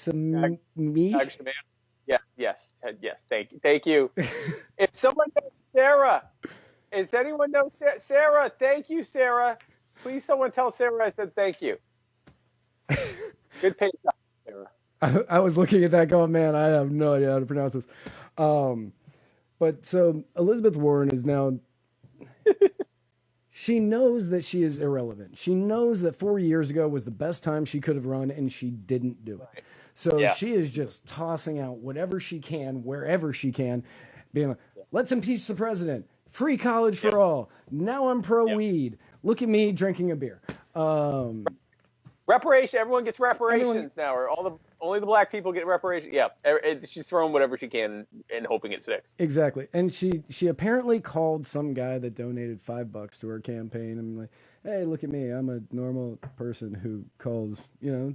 Yeah, yes. Thank you. If someone knows Sarah, does anyone know Sarah? Thank you, Sarah. Please, someone tell Sarah I said thank you. Good pay, Sarah. I was looking at that going, man, I have no idea how to pronounce this. But so Elizabeth Warren is now, she knows that she is irrelevant. She knows that 4 years ago was the best time she could have run, and she didn't do it. So she is just tossing out whatever she can, wherever she can, being like, let's impeach the president. Free college for all. Now I'm pro-weed. Look at me drinking a beer. Reparation. Everyone gets reparations now, or only the black people get reparations. Yeah, she's throwing whatever she can and hoping it sticks. Exactly. And she apparently called some guy that donated $5 to her campaign and like, hey, look at me. I'm a normal person who calls,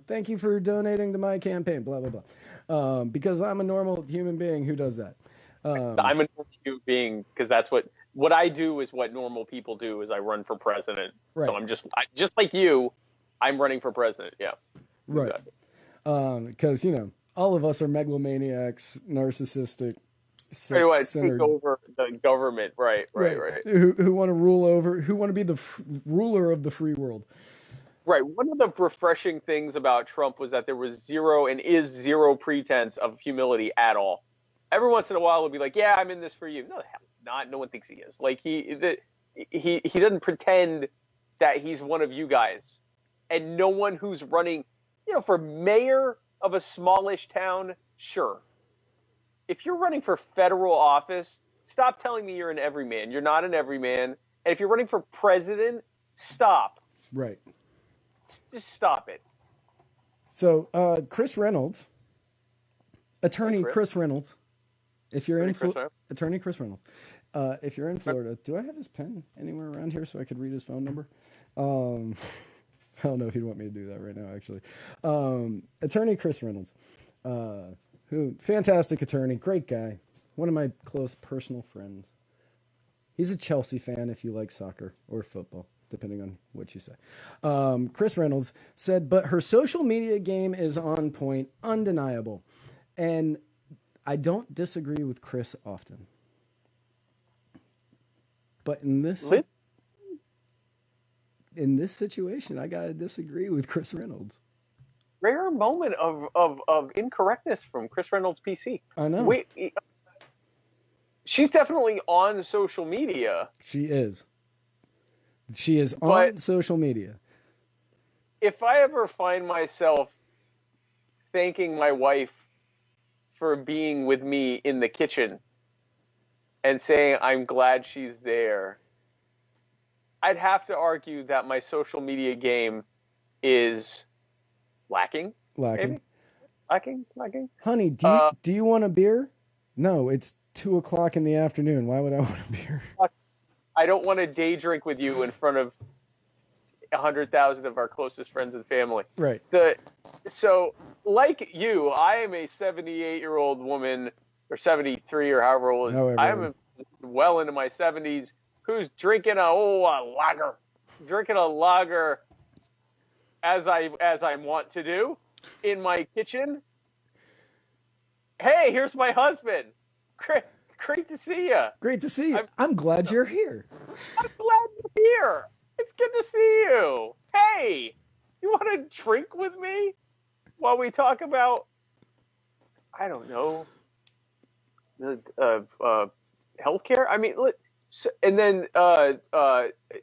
thank you for donating to my campaign, blah, blah, blah. Because I'm a normal human being who does that. I'm a normal human being because that's what I do is what normal people do is I run for president. Right. So I'm just like you, I'm running for president. Yeah. Right. Because, all of us are megalomaniacs, narcissistic, take over the government. Right. Who want to who want to be the ruler of the free world. Right. One of the refreshing things about Trump was that there was zero pretense of humility at all. Every once in a while, he'll be like, yeah, I'm in this for you. No, the hell he's not. No one thinks he is. Like, he doesn't pretend that he's one of you guys. And no one who's running, for mayor of a smallish town, sure. If you're running for federal office, stop telling me you're an everyman. You're not an everyman. And if you're running for president, stop. Right. Just stop it. So, Chris Reynolds, Attorney Chris Reynolds, if you're Attorney Chris Reynolds, if you're in Florida, do I have his pen anywhere around here so I could read his phone number? I don't know if he'd want me to do that right now, actually. Attorney Chris Reynolds, fantastic attorney, great guy, one of my close personal friends. He's a Chelsea fan if you like soccer or football, depending on what you say. Chris Reynolds said, but her social media game is on point, undeniable. And I don't disagree with Chris often. But in this... in this situation, I gotta disagree with Chris Reynolds. Rare moment of incorrectness from Chris Reynolds' PC. I know. Wait, she's definitely on social media. She is. She is on social media. If I ever find myself thanking my wife for being with me in the kitchen and saying I'm glad she's there, I'd have to argue that my social media game is lacking. Maybe? Lacking. Honey, do you want a beer? No, it's 2:00 in the afternoon. Why would I want a beer? I don't want to day drink with you in front of 100,000 of our closest friends and family. Right. So, like you, I am a 78-year-old woman, or 73, or however old. I'm well into my 70s, who's drinking a lager, as I want to do in my kitchen. Hey, here's my husband. Great to see you. Great to see you. I'm glad you're here. I'm glad you're here. It's good to see you. Hey, you want to drink with me while we talk about, I don't know, healthcare? I mean, and then,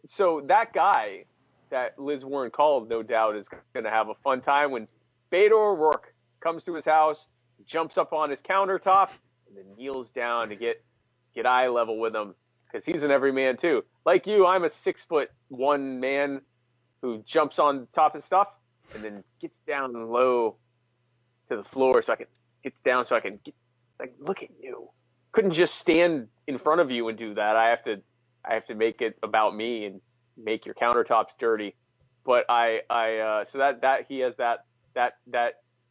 so that guy that Liz Warren called, no doubt, is going to have a fun time when Beto O'Rourke comes to his house, jumps up on his countertop, and then kneels down to get eye level with him, because he's an everyman too. Like you, I'm a 6'1" man who jumps on top of stuff and then gets down low to the floor so I can get, like, look at you. Couldn't just stand in front of you and do that. I have to make it about me and make your countertops dirty. But so that he has that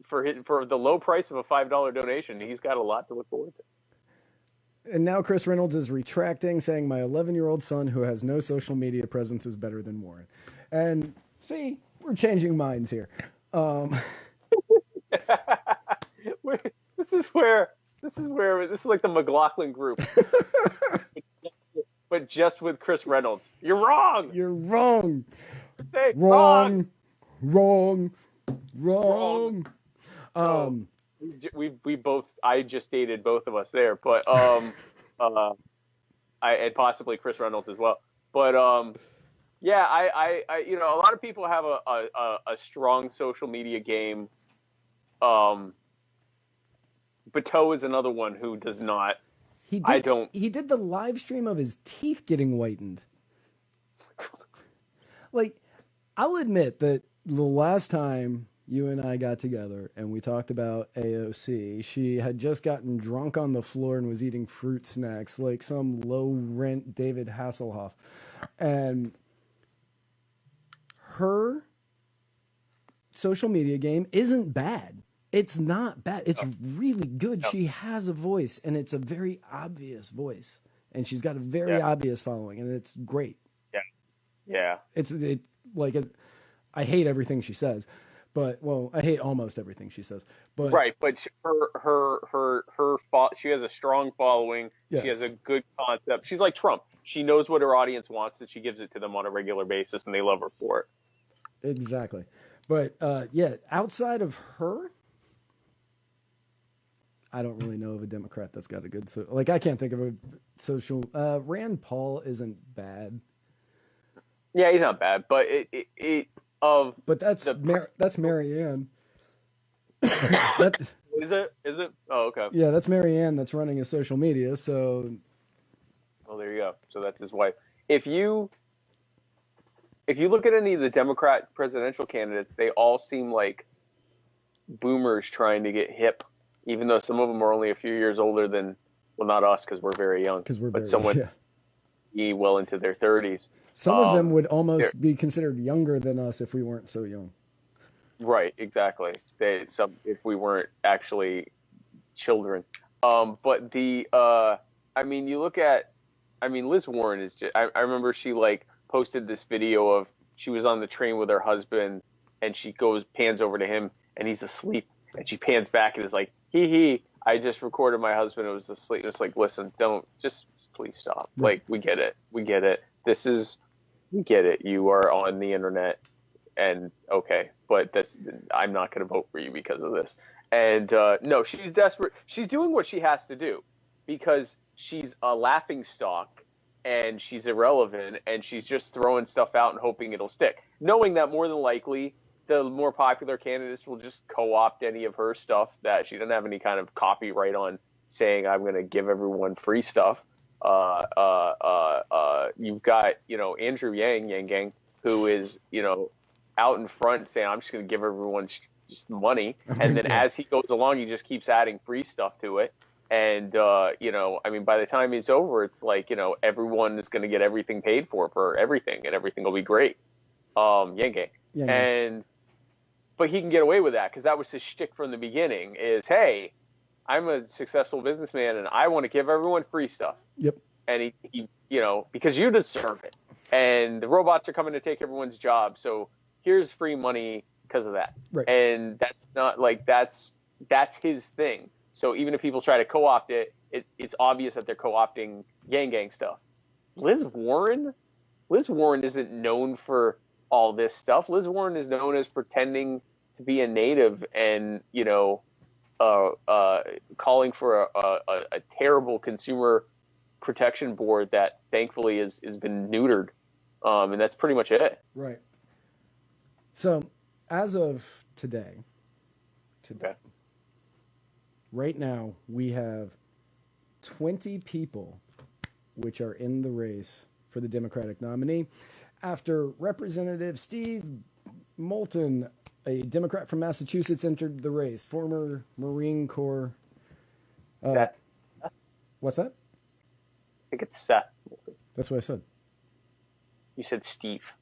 for the low price of a $5 donation, he's got a lot to look forward to. And now Chris Reynolds is retracting, saying my 11-year-old son who has no social media presence is better than Warren. And see, we're changing minds here. This is like the McLaughlin group, but just with Chris Reynolds. You're wrong. You're wrong. Wrong. We both. I just dated both of us there, but and possibly Chris Reynolds as well. But yeah, I a lot of people have a strong social media game. Bateau is another one who does not. He did the live stream of his teeth getting whitened. Like, I'll admit that the last time you and I got together and we talked about AOC, she had just gotten drunk on the floor and was eating fruit snacks like some low-rent David Hasselhoff. And her social media game isn't bad. It's not bad. It's really good. No. She has a voice, and it's a very obvious voice. And she's got a very obvious following, and it's great. Yeah. I hate everything she says. But, well, I hate almost everything she says. But right, but she has a strong following. Yes. She has a good concept. She's like Trump. She knows what her audience wants, and she gives it to them on a regular basis, and they love her for it. Exactly. But, outside of her, I don't really know of a Democrat that's got a good... I can't think of a social... Rand Paul isn't bad. Yeah, he's not bad, but But that's Marianne. Is it? Oh, okay. Yeah, that's Marianne that's running his social media, so... Well, there you go. So that's his wife. If you look at any of the Democrat presidential candidates, they all seem like boomers trying to get hip, even though some of them are only a few years older than, well, not us because we're very young, well into their 30s. Some of them would almost be considered younger than us if we weren't so young. Right, exactly. If we weren't actually children. But you look at, Liz Warren is just, I remember she posted this video of, she was on the train with her husband and she pans over to him and he's asleep and she pans back and is like, hee, I just recorded my husband. It was asleep. It's like, listen, don't, just please stop. Right. We get it. This is get it. You are on the internet, and okay, but I'm not going to vote for you because of this. And no, she's desperate. She's doing what she has to do because she's a laughing stock and she's irrelevant and she's just throwing stuff out and hoping it'll stick, knowing that more than likely the more popular candidates will just co-opt any of her stuff that she doesn't have any kind of copyright on, saying I'm going to give everyone free stuff. You've got, Andrew Yang, who is, out in front saying, I'm just going to give everyone just money. And then as he goes along, he just keeps adding free stuff to it. And, by the time it's over, it's like, everyone is going to get everything paid for everything, and everything will be great. Yang. But he can get away with that because that was his shtick from the beginning is, hey, I'm a successful businessman and I want to give everyone free stuff. Yep. And he because you deserve it. And the robots are coming to take everyone's job. So here's free money because of that. Right. And that's not like, that's his thing. So even if people try to co-opt it, it's obvious that they're co-opting Yang stuff. Liz Warren isn't known for all this stuff. Liz Warren is known as pretending to be a native and, calling for a terrible consumer protection board that thankfully has been neutered. And that's pretty much it. Right. So as of today, Okay. Right now we have 20 people which are in the race for the Democratic nominee after Representative Steve Moulton, a Democrat from Massachusetts, entered the race. Former Marine Corps. Seth. What's that? I think it's Seth. That's what I said. You said Steve.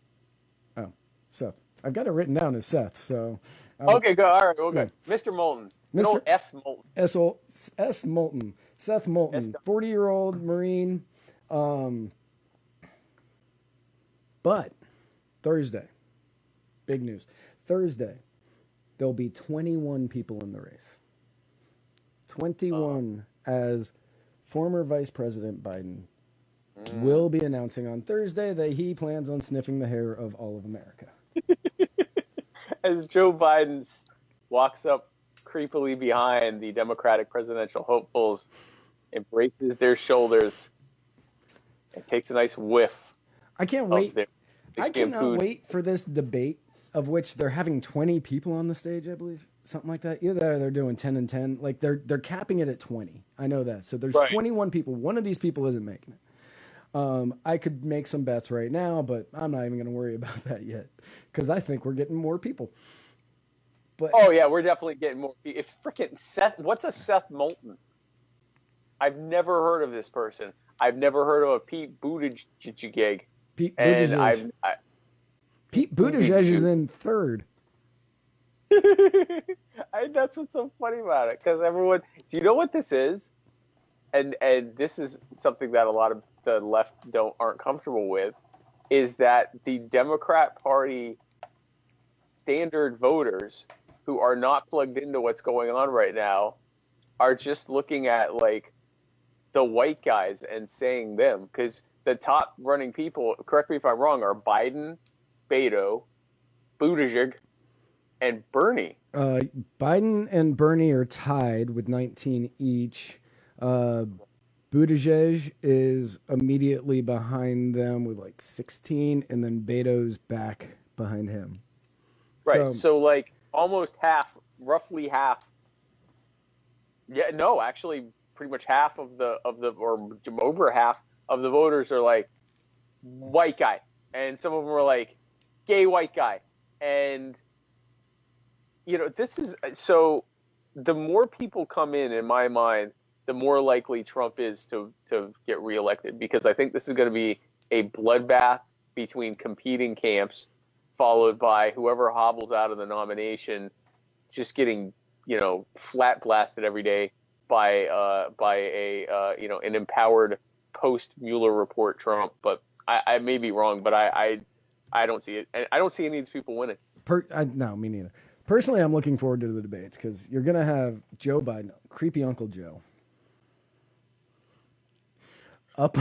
Oh, Seth. I've got it written down as Seth. So. Okay, go. All right, okay. Yeah. Mr. Moulton. Mr. S. Moulton. S. Moulton. Seth Moulton. 40-year-old Marine. But Thursday, big news. Thursday, there'll be 21 people in the race. 21 as former Vice President Biden will be announcing on Thursday that he plans on sniffing the hair of all of America. As Joe Biden walks up creepily behind the Democratic presidential hopefuls, embraces their shoulders, and takes a nice whiff. I can't wait. I cannot wait for this debate, of which they're having 20 people on the stage, I believe. Something like that. Either that or they're doing 10 and 10. Like they're capping it at 20. I know that. So there's 21 people. One of these people isn't making it. I could make some bets right now, but I'm not even going to worry about that yet because I think we're getting more people. But oh yeah, we're definitely getting more. If freaking Seth, what's a Seth Moulton? I've never heard of this person. I've never heard of a Pete Buttigieg. Pete Buttigieg. Pete Buttigieg is in third. That's what's so funny about it, because everyone. Do you know what this is? And this is something that a lot of the left aren't comfortable with, is that the Democrat Party standard voters who are not plugged into what's going on right now are just looking at like the white guys and saying them, because the top running people, correct me if I'm wrong, are Biden, Beto, Buttigieg, and Bernie. Biden and Bernie are tied with 19 each. Buttigieg is immediately behind them with like 16, and then Beto's back behind him. Right. So like almost half, roughly half. Yeah, no, actually pretty much half of the or over half of the voters are like white guy, and some of them are like gay white guy. And this is, so the more people come in my mind, the more likely Trump is to get reelected, because I think this is going to be a bloodbath between competing camps, followed by whoever hobbles out of the nomination just getting, flat blasted every day by an empowered post-Mueller report Trump. But I may be wrong, but I don't see it. I don't see any of these people winning. No, me neither. Personally, I'm looking forward to the debates because you're going to have Joe Biden, creepy Uncle Joe, up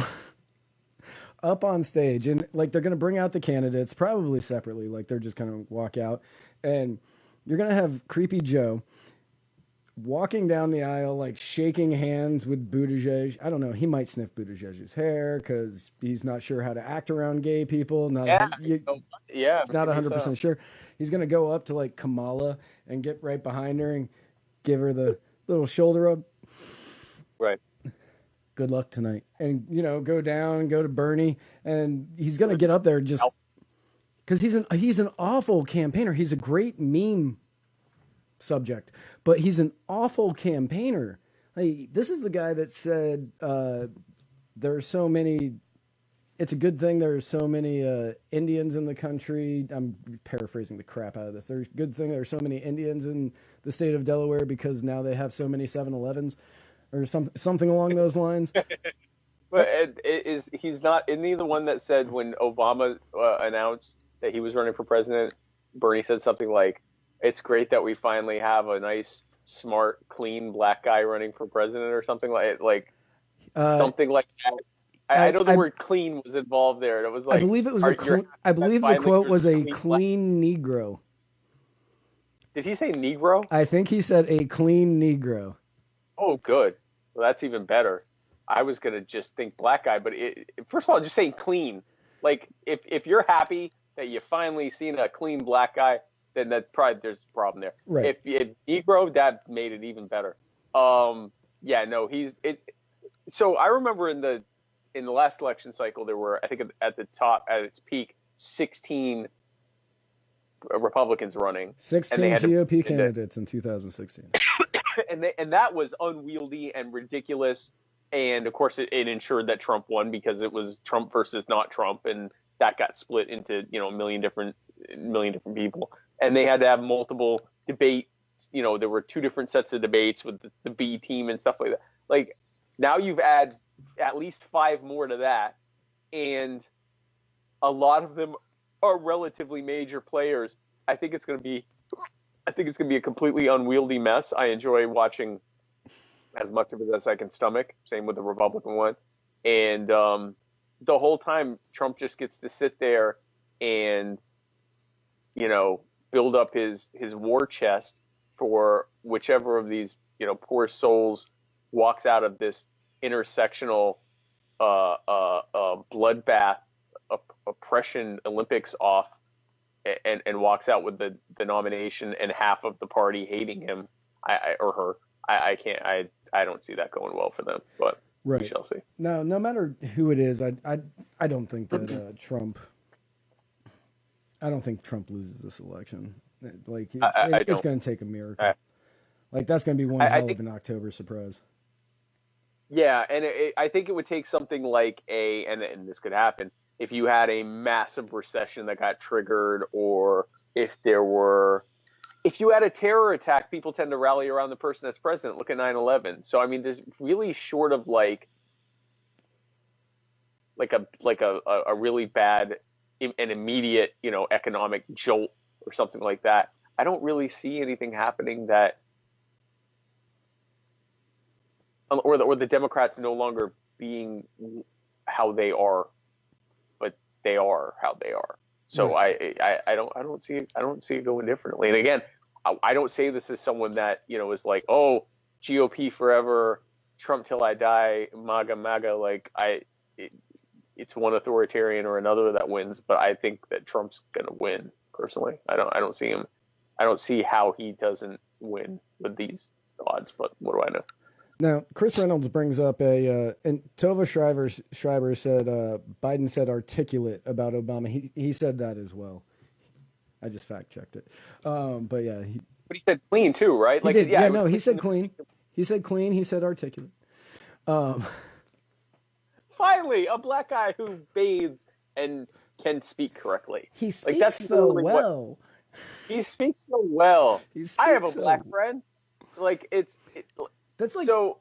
up on stage, and like they're going to bring out the candidates probably separately, like they're just going to walk out, and you're going to have Creepy Joe walking down the aisle, like shaking hands with Buttigieg. I don't know. He might sniff Buttigieg's hair because he's not sure how to act around gay people. Yeah, He's not 100% sure. He's going to go up to like Kamala and get right behind her and give her the little shoulder rub. Right. Good luck tonight. And, go down, go to Bernie. And he's going to get up there just because he's an awful campaigner. He's a great meme subject, but he's an awful campaigner. Like, this is the guy that said there are so many, it's a good thing there are so many Indians in the country. I'm paraphrasing the crap out of this. There's a good thing there are so many Indians in the state of Delaware because now they have so many 7-Elevens or something along those lines. But he's not, isn't he the one that said when Obama announced that he was running for president, Bernie said something like, it's great that we finally have a nice, smart, clean black guy running for president or something something like that. I know the word clean was involved there. And it was like, I believe it was I believe the quote was a clean Negro. Did he say Negro? I think he said a clean Negro. Oh, good. Well, that's even better. I was going to just think black guy, but first of all, just saying clean. Like, if you're happy that you finally seen a clean black guy, then that probably there's a problem there. Right. If Negro, that made it even better. Yeah, no, so I remember in the last election cycle, there were, I think at the top, at its peak, 16 Republicans running. 16 GOP candidates in 2016. and that was unwieldy and ridiculous. And of course, it ensured that Trump won because it was Trump versus not Trump, and that got split into a million different people. And they had to have multiple debates. There were 2 different sets of debates with the B team and stuff like that. Like, now you've added at least 5 more to that, and a lot of them are relatively major players. I think it's going to be a completely unwieldy mess. I enjoy watching as much of it as I can stomach. Same with the Republican one, and the whole time Trump just gets to sit there and build up his war chest for whichever of these poor souls walks out of this intersectional bloodbath oppression Olympics off and walks out with the nomination and half of the party hating him or her. I don't see that going well for them, but right. We shall see. No matter who it is, I don't think that Trump. I don't think Trump loses this election. Like, it's going to take a miracle. Like, that's going to be one hell of an October surprise. Yeah, and I think it would take something like and this could happen, if you had a massive recession that got triggered, or if you had a terror attack, people tend to rally around the person that's president. Look at 9/11. So, I mean, there's really short of like a really bad, an immediate, economic jolt or something like that. I don't really see anything happening that, or the Democrats no longer being how they are, but they are how they are. So right. I don't see it going differently. And again, I don't say this as someone that is like, oh, GOP forever, Trump till I die, MAGA MAGA. Like it's one authoritarian or another that wins, but I think that Trump's gonna win personally. I don't see him. I don't see how he doesn't win with these odds. But what do I know? Now, Chris Reynolds brings up and Tova Schreiber said Biden said articulate about Obama. He said that as well. I just fact checked it. But yeah, but he said clean too, right? He did. Yeah, no, he said clean. He said clean. He said articulate. Finally, a black guy who bathes and can speak correctly. He speaks so well. He speaks so well. I have a black friend. Like that's like so.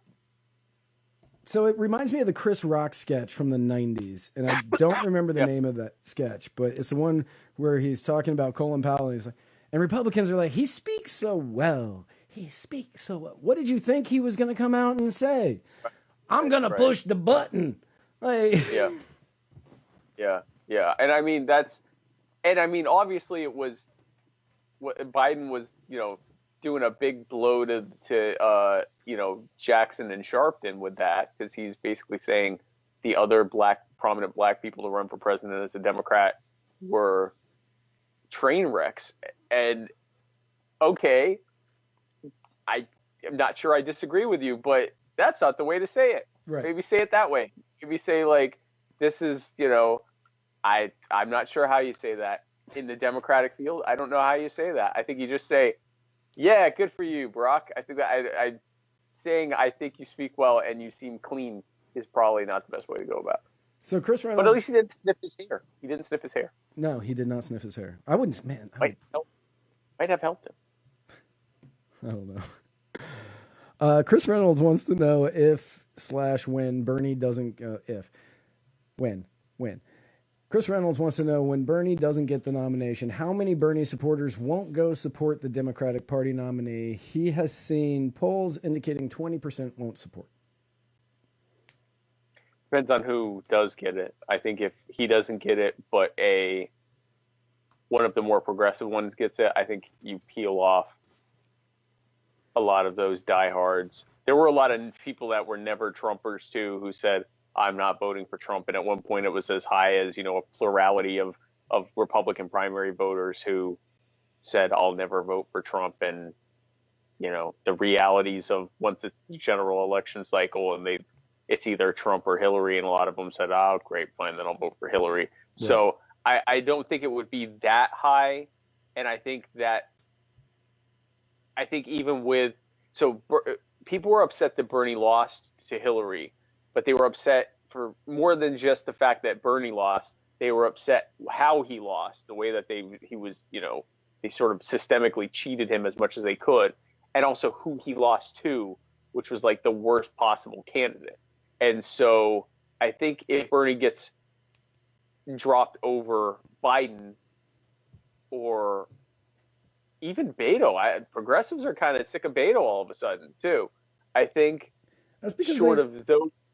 So it reminds me of the Chris Rock sketch from the 90s, and I don't remember the name of that sketch, but it's the one where he's talking about Colin Powell, and he's like, and Republicans are like, he speaks so well. He speaks so well. What did you think he was going to come out and say? I'm going to push the button. Like, yeah. Yeah. And I mean, obviously it was what Biden was, doing a big blow to Jackson and Sharpton with that, because he's basically saying the other prominent black people to run for president as a Democrat were train wrecks. And okay, I'm not sure I disagree with you, but that's not the way to say it. Right. Maybe say it that way. Maybe say like, this is, I'm not sure how you say that in the Democratic field. I don't know how you say that. I think you just say, yeah, good for you, Barack. I think that saying I think you speak well and you seem clean is probably not the best way to go about it. So Chris Reynolds, but at least he didn't sniff his hair. He didn't sniff his hair. No, he did not sniff his hair. I wouldn't, man. Might have helped him. I don't know. Chris Reynolds wants to know when Bernie doesn't when. Chris Reynolds wants to know, when Bernie doesn't get the nomination, how many Bernie supporters won't go support the Democratic Party nominee? He has seen polls indicating 20% won't support. Depends on who does get it. I think if he doesn't get it, but one of the more progressive ones gets it, I think you peel off a lot of those diehards. There were a lot of people that were never Trumpers too, who said, I'm not voting for Trump. And at one point it was as high as, a plurality of Republican primary voters who said, I'll never vote for Trump. And, the realities of once it's the general election cycle and it's either Trump or Hillary. And a lot of them said, oh, great, fine, then I'll vote for Hillary. Yeah. So I don't think it would be that high. And I think even with, people were upset that Bernie lost to Hillary, but they were upset for more than just the fact that Bernie lost. They were upset how he lost, the way that he was, they sort of systemically cheated him as much as they could, and also who he lost to, which was like the worst possible candidate. And so I think if Bernie gets dropped over Biden or even Beto, progressives are kind of sick of Beto all of a sudden too. I think that's because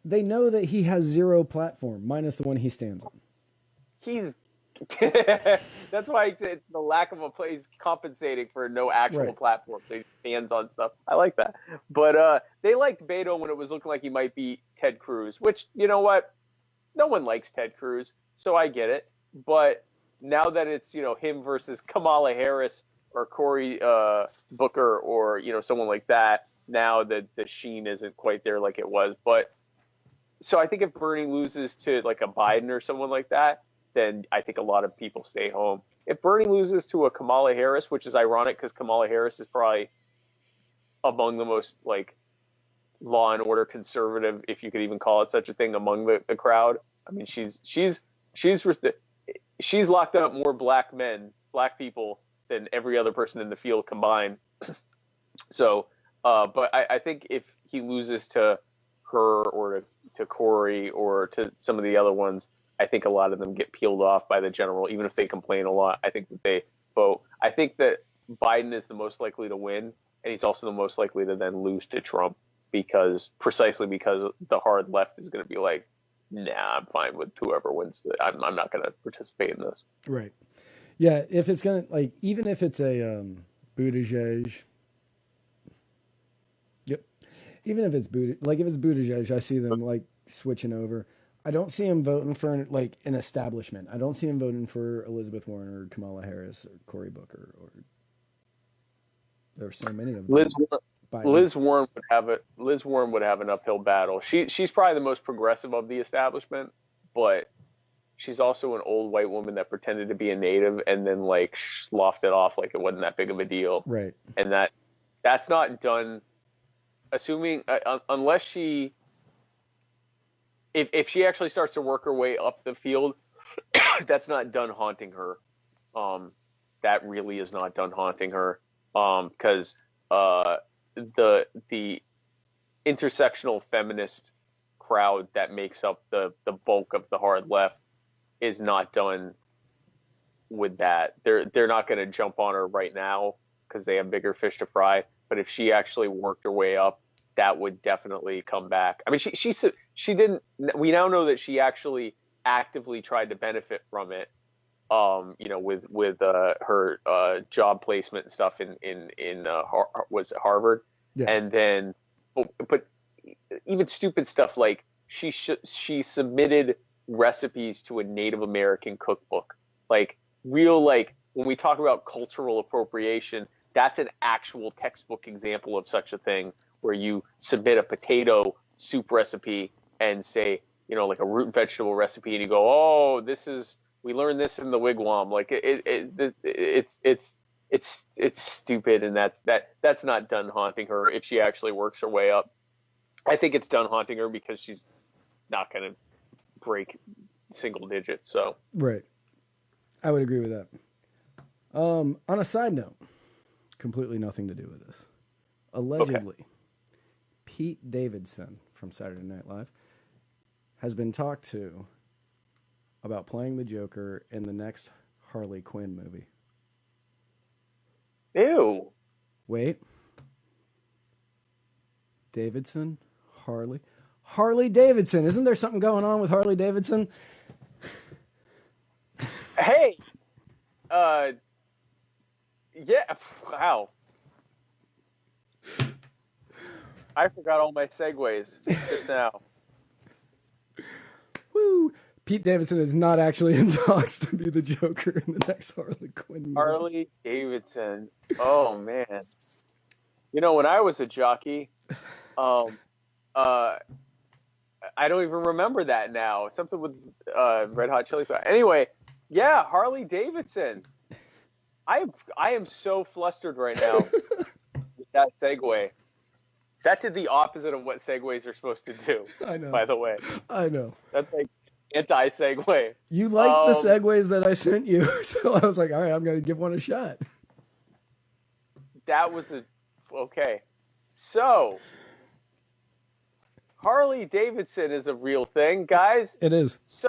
they know that he has zero platform minus the one he stands on. That's why it's the lack of a place compensating for no actual platform. So he stands on stuff. I like that. But they liked Beto when it was looking like he might beat Ted Cruz, which, you know what? No one likes Ted Cruz, so I get it. But now that it's, him versus Kamala Harris or Cory Booker or, someone like that, now the sheen isn't quite there like it was. But so I think if Bernie loses to like a Biden or someone like that, then I think a lot of people stay home. If Bernie loses to a Kamala Harris, which is ironic because Kamala Harris is probably among the most like law and order conservative, if you could even call it such a thing, among the crowd. I mean, she's locked up more black people than every other person in the field combined. So, but I think if he loses to her or to Cory or to some of the other ones, I think a lot of them get peeled off by the general, even if they complain a lot. I think that they vote. I think that Biden is the most likely to win, and he's also the most likely to then lose to Trump precisely because the hard left is going to be like, nah, I'm fine with whoever wins. I'm not going to participate in this. Right. Yeah. If it's going to even if it's a Buttigieg. Yep. Even if it's Buttigieg, I see them switching over. I don't see him voting for an establishment. I don't see him voting for Elizabeth Warren or Kamala Harris or Cory Booker there are so many of them. Liz Warren would have an uphill battle. She's probably the most progressive of the establishment, but she's also an old white woman that pretended to be a native and then sloughed it off like it wasn't that big of a deal. Right. And that's not done. Assuming unless she. If she actually starts to work her way up the field, that's not done haunting her. That really is not done haunting her. Because the intersectional feminist crowd that makes up the bulk of the hard left is not done with that. They're not going to jump on her right now because they have bigger fish to fry. But if she actually worked her way up, that would definitely come back. I mean, she didn't. We now know that she actually actively tried to benefit from it. With her job placement and stuff in was it Harvard, Yeah. and then, but even stupid stuff like she submitted recipes to a Native American cookbook, like real, like when we talk about cultural appropriation, that's an actual textbook example of such a thing, where you submit a potato soup recipe and say, like a root and vegetable recipe, and you go, oh, we learned this in the wigwam. Like it's stupid, and that's not done haunting her if she actually works her way up. I think it's done haunting her because she's not going to break single digits. So Right. I would agree with that. On a side note, completely nothing to do with this. Allegedly, okay. Pete Davidson from Saturday Night Live has been talked to about playing the Joker in the next Harley Quinn movie. Ew. Wait. Davidson? Harley Davidson. Isn't there something going on with Harley Davidson? Hey. Yeah. Wow. I forgot all my segues just now. Woo! Pete Davidson is not actually in talks to be the Joker in the next Harley Quinn movie. Harley Davidson. Oh man. When I was a jockey, I don't even remember that now. Something with Red Hot Chili Peppers. Anyway, yeah, Harley Davidson. I am so flustered right now with that segue. That did the opposite of what segues are supposed to do. I know. By the way, I know. that's like anti-segue. You liked the segues that I sent you, so I was like, all right, I'm going to give one a shot. That was okay. So, Harley Davidson is a real thing, guys. It is. So,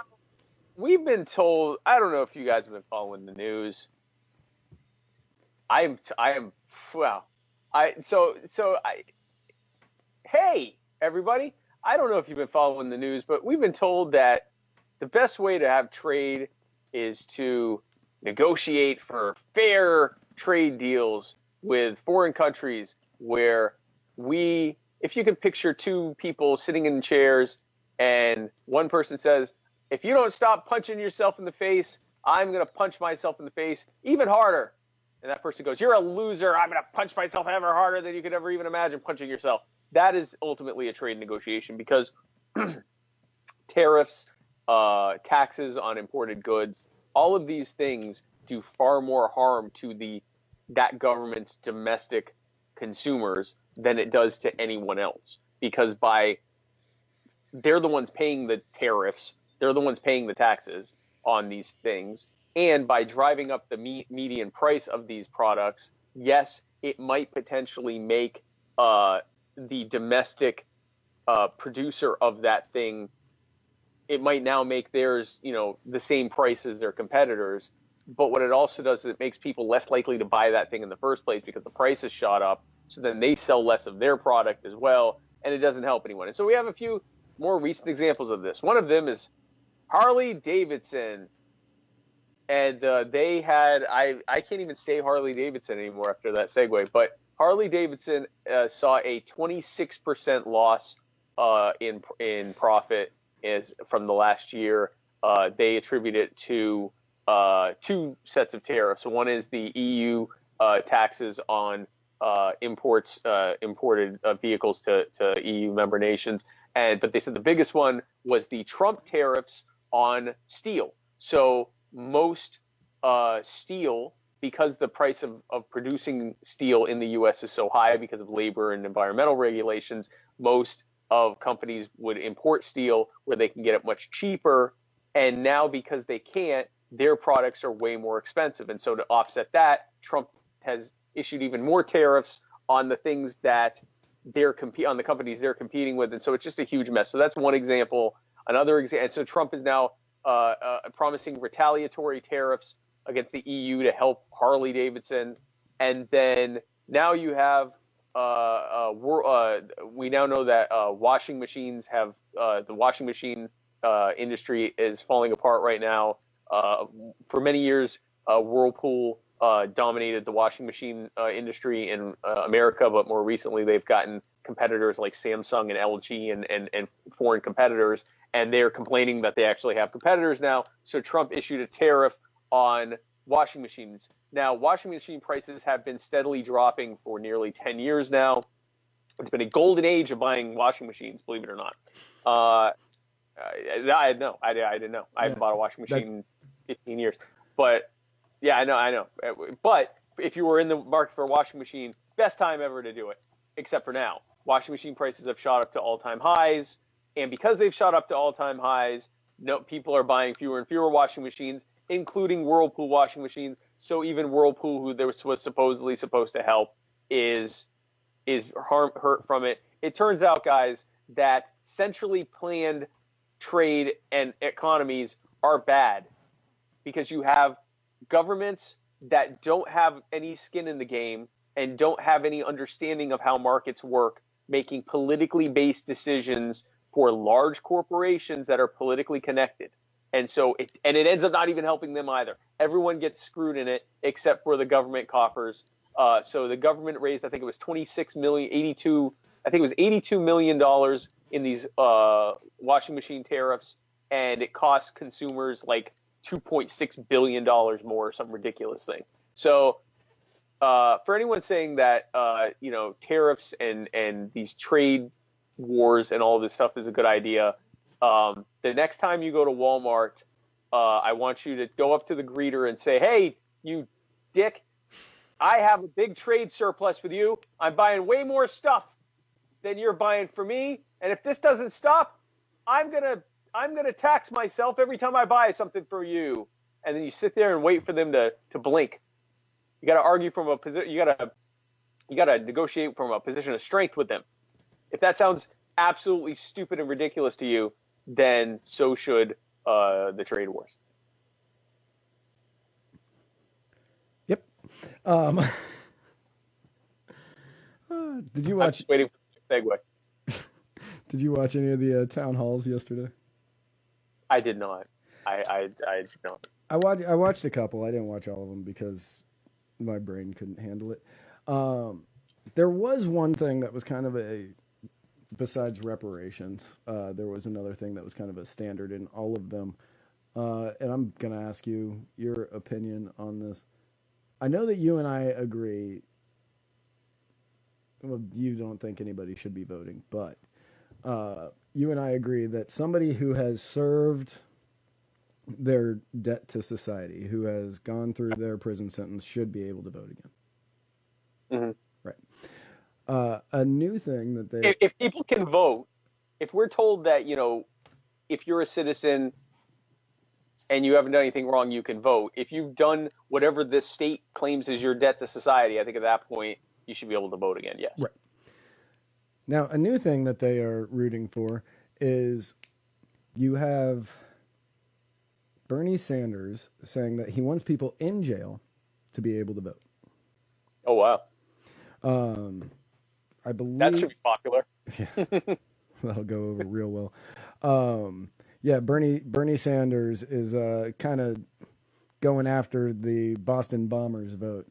we've been told, I don't know if you guys have been following the news. Hey, everybody. I don't know if you've been following the news, but we've been told that the best way to have trade is to negotiate for fair trade deals with foreign countries where if you can picture two people sitting in chairs and one person says, if you don't stop punching yourself in the face, I'm going to punch myself in the face even harder. And that person goes, you're a loser. I'm going to punch myself ever harder than you could ever even imagine punching yourself. That is ultimately a trade negotiation, because tariffs, taxes on imported goods, all of these things do far more harm to that government's domestic consumers than it does to anyone else, because they're the ones paying the tariffs, they're the ones paying the taxes on these things, and by driving up the median price of these products, yes, it might potentially make the domestic producer of that thing, it might now make theirs, the same price as their competitors. But what it also does is it makes people less likely to buy that thing in the first place because the price is shot up. So then they sell less of their product as well, and it doesn't help anyone. And so we have a few more recent examples of this. One of them is Harley Davidson. And they had, I can't even say Harley Davidson anymore after that segue, but Harley Davidson saw a 26% loss in profit from the last year. They attribute it to two sets of tariffs. One is the EU taxes on imported vehicles to EU member nations, but they said the biggest one was the Trump tariffs on steel. So most steel, because the price of producing steel in the U.S. is so high because of labor and environmental regulations, most of companies would import steel where they can get it much cheaper. And now because they can't, their products are way more expensive. And so to offset that, Trump has issued even more tariffs on the things that on the companies they're competing with. And so it's just a huge mess. So that's one example. Another example. And so Trump is now promising retaliatory tariffs against the EU to help Harley Davidson. And then now you have we now know that washing machines have the washing machine industry is falling apart right now. For many years, Whirlpool dominated the washing machine industry in America, but more recently they've gotten competitors like Samsung and LG and foreign competitors, and they're complaining that they actually have competitors now. So Trump issued a tariff on washing machines. Now, washing machine prices have been steadily dropping for nearly 10 years now. It's been a golden age of buying washing machines, believe it or not. I didn't know. I haven't bought a washing machine in 15 years. But yeah, I know. But if you were in the market for a washing machine, best time ever to do it, except for now. Washing machine prices have shot up to all-time highs. And because they've shot up to all-time highs, people are buying fewer and fewer washing machines, including Whirlpool washing machines. So even Whirlpool, who was supposedly supposed to help, is hurt from it. It turns out, guys, that centrally planned trade and economies are bad because you have governments that don't have any skin in the game and don't have any understanding of how markets work, making politically based decisions for large corporations that are politically connected. And so it ends up not even helping them either. Everyone gets screwed in it except for the government coffers. So the government raised, I think it was $82 million in these washing machine tariffs, and it cost consumers like $2.6 billion more, some ridiculous thing. So for anyone saying that tariffs and these trade wars and all this stuff is a good idea, the next time you go to Walmart, I want you to go up to the greeter and say, "Hey, you dick, I have a big trade surplus with you. I'm buying way more stuff than you're buying for me. And if this doesn't stop, I'm gonna tax myself every time I buy something for you." And then you sit there and wait for them to blink. You got to argue from a position. You got to negotiate from a position of strength with them. If that sounds absolutely stupid and ridiculous to you, then so should the trade wars. Yep. Did you watch? I'm just waiting for the segue. Did you watch any of the town halls yesterday? I did not. I did not. I watched a couple. I didn't watch all of them because my brain couldn't handle it. There was one thing that was kind of besides reparations, there was another thing that was kind of a standard in all of them. And I'm going to ask you your opinion on this. I know that you and I agree. Well, you don't think anybody should be voting, but you and I agree that somebody who has served their debt to society, who has gone through their prison sentence, should be able to vote again. Mm-hmm. Right. A new thing that if people can vote, if we're told that, if you're a citizen and you haven't done anything wrong, you can vote. If you've done whatever this state claims is your debt to society, I think at that point you should be able to vote again. Yes. Right. Now, a new thing that they are rooting for is you have Bernie Sanders saying that he wants people in jail to be able to vote. Oh, wow. I believe that should be popular. Yeah, that'll go over real well. Yeah, Bernie Sanders is kind of going after the Boston Bombers vote.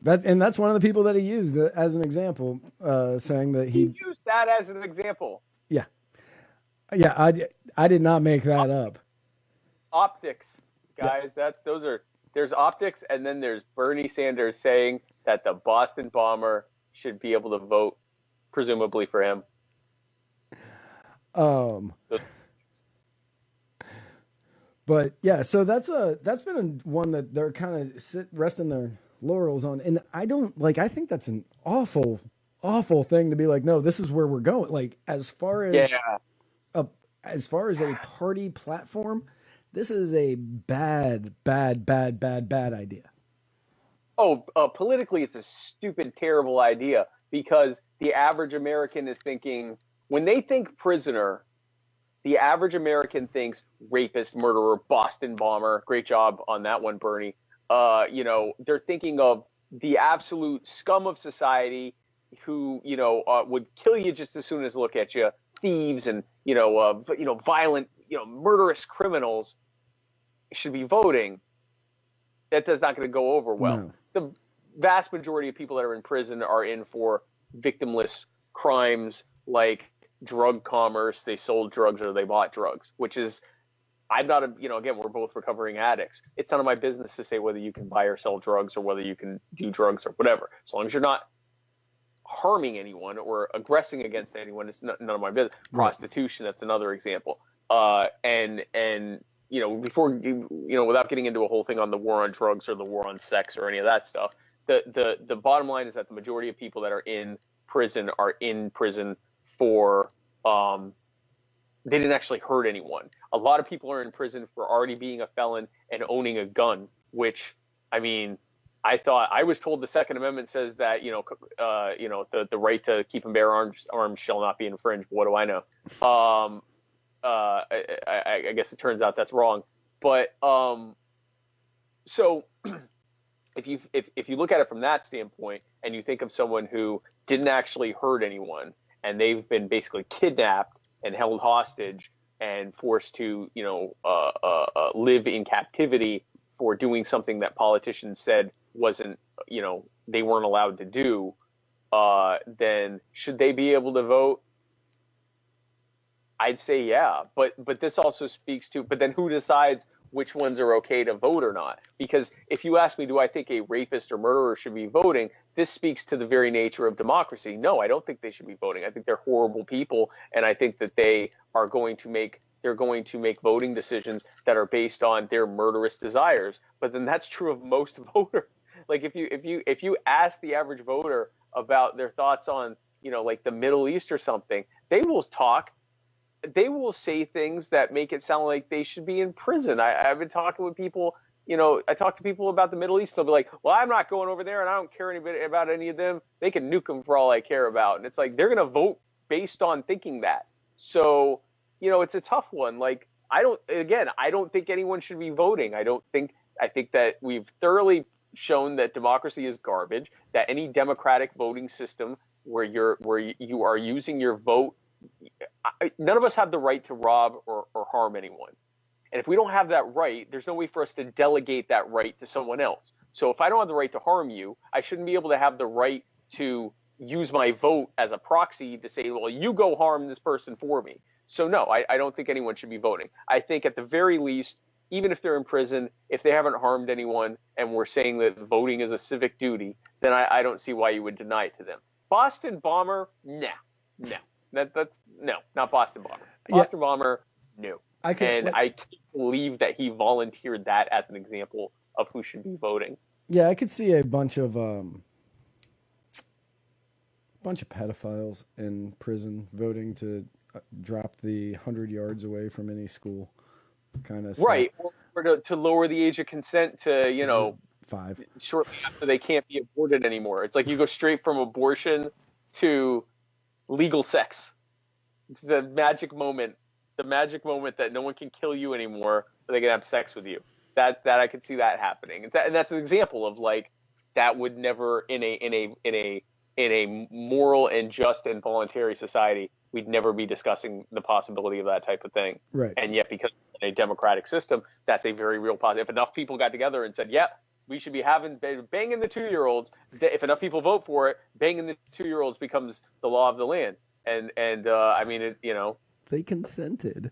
That's one of the people that he used as an example, saying that he used that as an example. Yeah, I did not make that up. Optics, guys. Yeah. There's optics, and then there's Bernie Sanders saying that the Boston bomber should be able to vote, presumably for him. But yeah, so that's been one that they're kind of resting their laurels on, and I think that's an awful thing to be like, no, this is where we're going. Like as far as a party platform, this is a bad idea. Oh, politically, it's a stupid, terrible idea because the average American is thinking, when they think prisoner, the average American thinks rapist, murderer, Boston bomber. Great job on that one, Bernie. They're thinking of the absolute scum of society, who would kill you just as soon as look at you, thieves and violent, murderous criminals should be voting, that's not going to go over well. No. The vast majority of people that are in prison are in for victimless crimes like drug commerce. They sold drugs or they bought drugs, which is, I'm not again, we're both recovering addicts. It's none of my business to say whether you can buy or sell drugs or whether you can do drugs or whatever. As long as you're not harming anyone or aggressing against anyone, it's none of my business. Right. Prostitution, that's another example. And before without getting into a whole thing on the war on drugs or the war on sex or any of that stuff, the bottom line is that the majority of people that are in prison for they didn't actually hurt anyone. A lot of people are in prison for already being a felon and owning a gun, which, I mean, I was told the Second Amendment says that the right to keep and bear arms shall not be infringed. What do I know? I guess it turns out that's wrong. But so if you look at it from that standpoint, and you think of someone who didn't actually hurt anyone, and they've been basically kidnapped and held hostage and forced to live in captivity for doing something that politicians said wasn't, they weren't allowed to do, then should they be able to vote? I'd say yeah, but this also speaks to, but then who decides which ones are okay to vote or not? Because if you ask me, do I think a rapist or murderer should be voting? This speaks to the very nature of democracy. No, I don't think they should be voting. I think they're horrible people, and I think that they're going to make voting decisions that are based on their murderous desires. But then that's true of most voters. Like if you ask the average voter about their thoughts on, like the Middle East or something, they will say things that make it sound like they should be in prison. I've been talking with people, I talk to people about the Middle East. They'll be like, well, I'm not going over there and I don't care about any of them. They can nuke them for all I care about. And it's like, they're going to vote based on thinking that. So, it's a tough one. Like, I don't think anyone should be voting. I think that we've thoroughly shown that democracy is garbage, that any democratic voting system where you are using your vote, none of us have the right to rob or harm anyone. And if we don't have that right, there's no way for us to delegate that right to someone else. So if I don't have the right to harm you, I shouldn't be able to have the right to use my vote as a proxy to say, well, you go harm this person for me. So no, I don't think anyone should be voting. I think at the very least, even if they're in prison, if they haven't harmed anyone and we're saying that voting is a civic duty, then I don't see why you would deny it to them. Boston bomber, no. No, not Boston bomber. Boston bomber, no. I can't believe that he volunteered that as an example of who should be voting. Yeah, I could see a bunch of pedophiles in prison voting to drop the 100 yards away from any school kind of stuff. Right, or to lower the age of consent to 5 shortly after they can't be aborted anymore. It's like you go straight from abortion to legal sex. The magic moment that no one can kill you anymore, but they can have sex with you. That I could see that happening, and that's an example of like that would never in a moral and just and voluntary society, we'd never be discussing the possibility of that type of thing. Right. And yet, because in a democratic system, that's a very real possibility. If enough people got together and said, "Yeah, we should be banging the 2-year-olds," if enough people vote for it, banging the 2-year-olds becomes the law of the land. And I mean, they consented.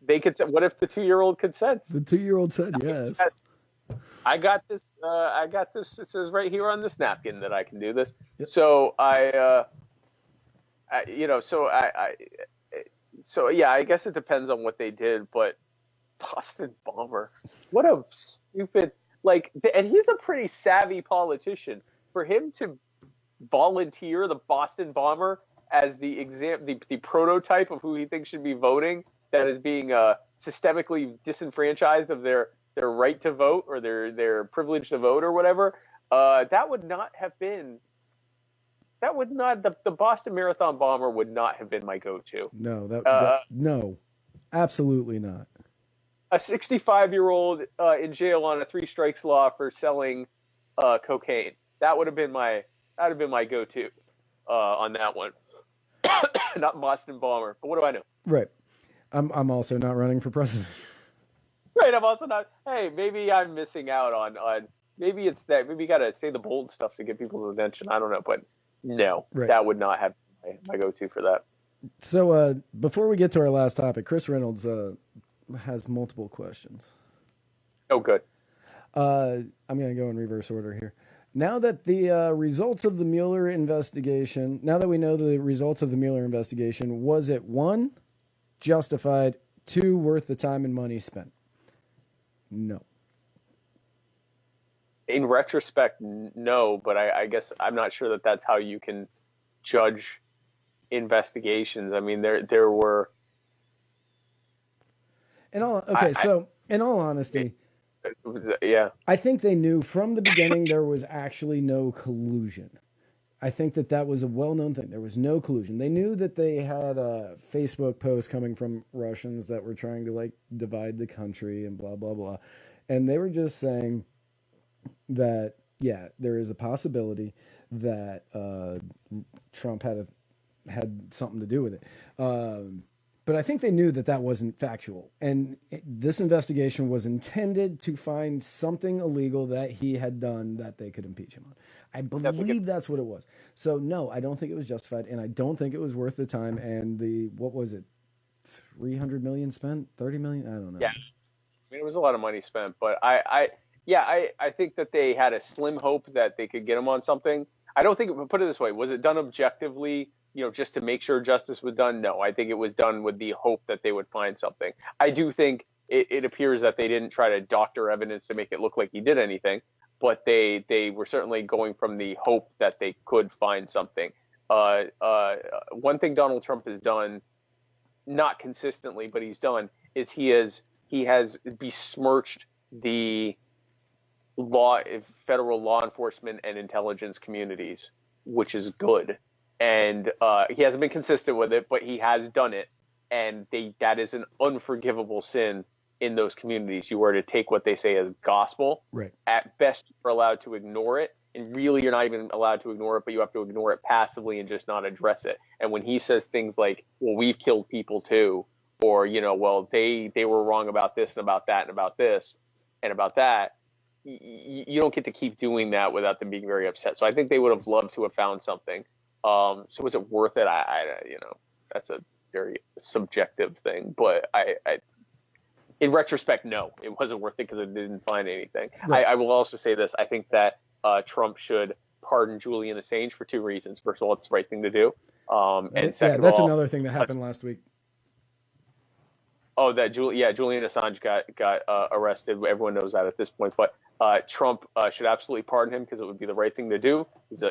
They could. What if the 2-year-old consents? The 2-year-old said yes. I got this. It says right here on this napkin that I can do this. Yep. So so yeah, I guess it depends on what they did. But Boston bomber, what a stupid and he's a pretty savvy politician. For him to volunteer the Boston bomber as the prototype of who he thinks should be voting, that is being systemically disenfranchised of their right to vote or their privilege to vote or whatever, the Boston Marathon bomber would not have been my go-to. No, no, absolutely not. A 65-year-old in jail on a 3 strikes law for selling cocaine. That would have been my that'd have been my go-to on that one. Not Boston Bomber, but what do I know? Right. I'm also not running for president. Right, I'm also not. Hey, maybe I'm missing out on. Maybe it's that. Maybe you got to say the bold stuff to get people's attention. I don't know, but no, Right. that would not have my go-to for that. So before we get to our last topic, Chris Reynolds has multiple questions. Oh, good. I'm going to go in reverse order here. Now that the results of the Mueller investigation, now that we know the results of the Mueller investigation, was it 1, justified, 2, worth the time and money spent? No. In retrospect, no, but I guess I'm not sure that that's how you can judge investigations. I mean, there were. In all honesty, yeah, I think they knew from the beginning there was actually no collusion. I think that was a well-known thing. There was no collusion. They knew that they had a Facebook post coming from Russians that were trying to like divide the country and blah, blah, blah. And they were just saying that, yeah, there is a possibility that Trump had something to do with it. But I think they knew that wasn't factual. And this investigation was intended to find something illegal that he had done that they could impeach him on. I believe that's what it was. So, no, I don't think it was justified. And I don't think it was worth the time. And what was it? 300 million spent? 30 million? I don't know. Yeah. I mean, it was a lot of money spent. But I think that they had a slim hope that they could get him on something. I don't think, put it this way, was it done objectively? Just to make sure justice was done? No, I think it was done with the hope that they would find something. I do think it appears that they didn't try to doctor evidence to make it look like he did anything, but they were certainly going from the hope that they could find something. One thing Donald Trump has done, not consistently, but he's done, is he has besmirched the federal law enforcement and intelligence communities, which is good. And he hasn't been consistent with it, but he has done it. And that is an unforgivable sin in those communities. You are to take what they say as gospel. Right. At best, you're allowed to ignore it. And really, you're not even allowed to ignore it, but you have to ignore it passively and just not address it. And when he says things like, well, we've killed people too, or, well, they were wrong about this and about that and about this and about that, you don't get to keep doing that without them being very upset. So I think they would have loved to have found something. So was it worth it? That's a very subjective thing, but I in retrospect, no, it wasn't worth it because it didn't find anything. Right. I will also say this. I think that Trump should pardon Julian Assange for 2 reasons. First of all, it's the right thing to do. And second that's of all, another thing that happened last week. Oh, Julian Assange got arrested. Everyone knows that at this point, but Trump should absolutely pardon him because it would be the right thing to do.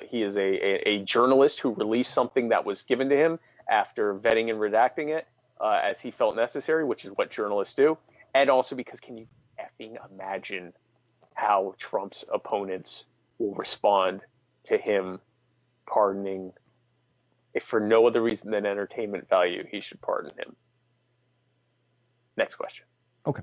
He is a journalist who released something that was given to him after vetting and redacting it as he felt necessary, which is what journalists do. And also because can you effing imagine how Trump's opponents will respond to him pardoning? If for no other reason than entertainment value, he should pardon him. Next question. Okay.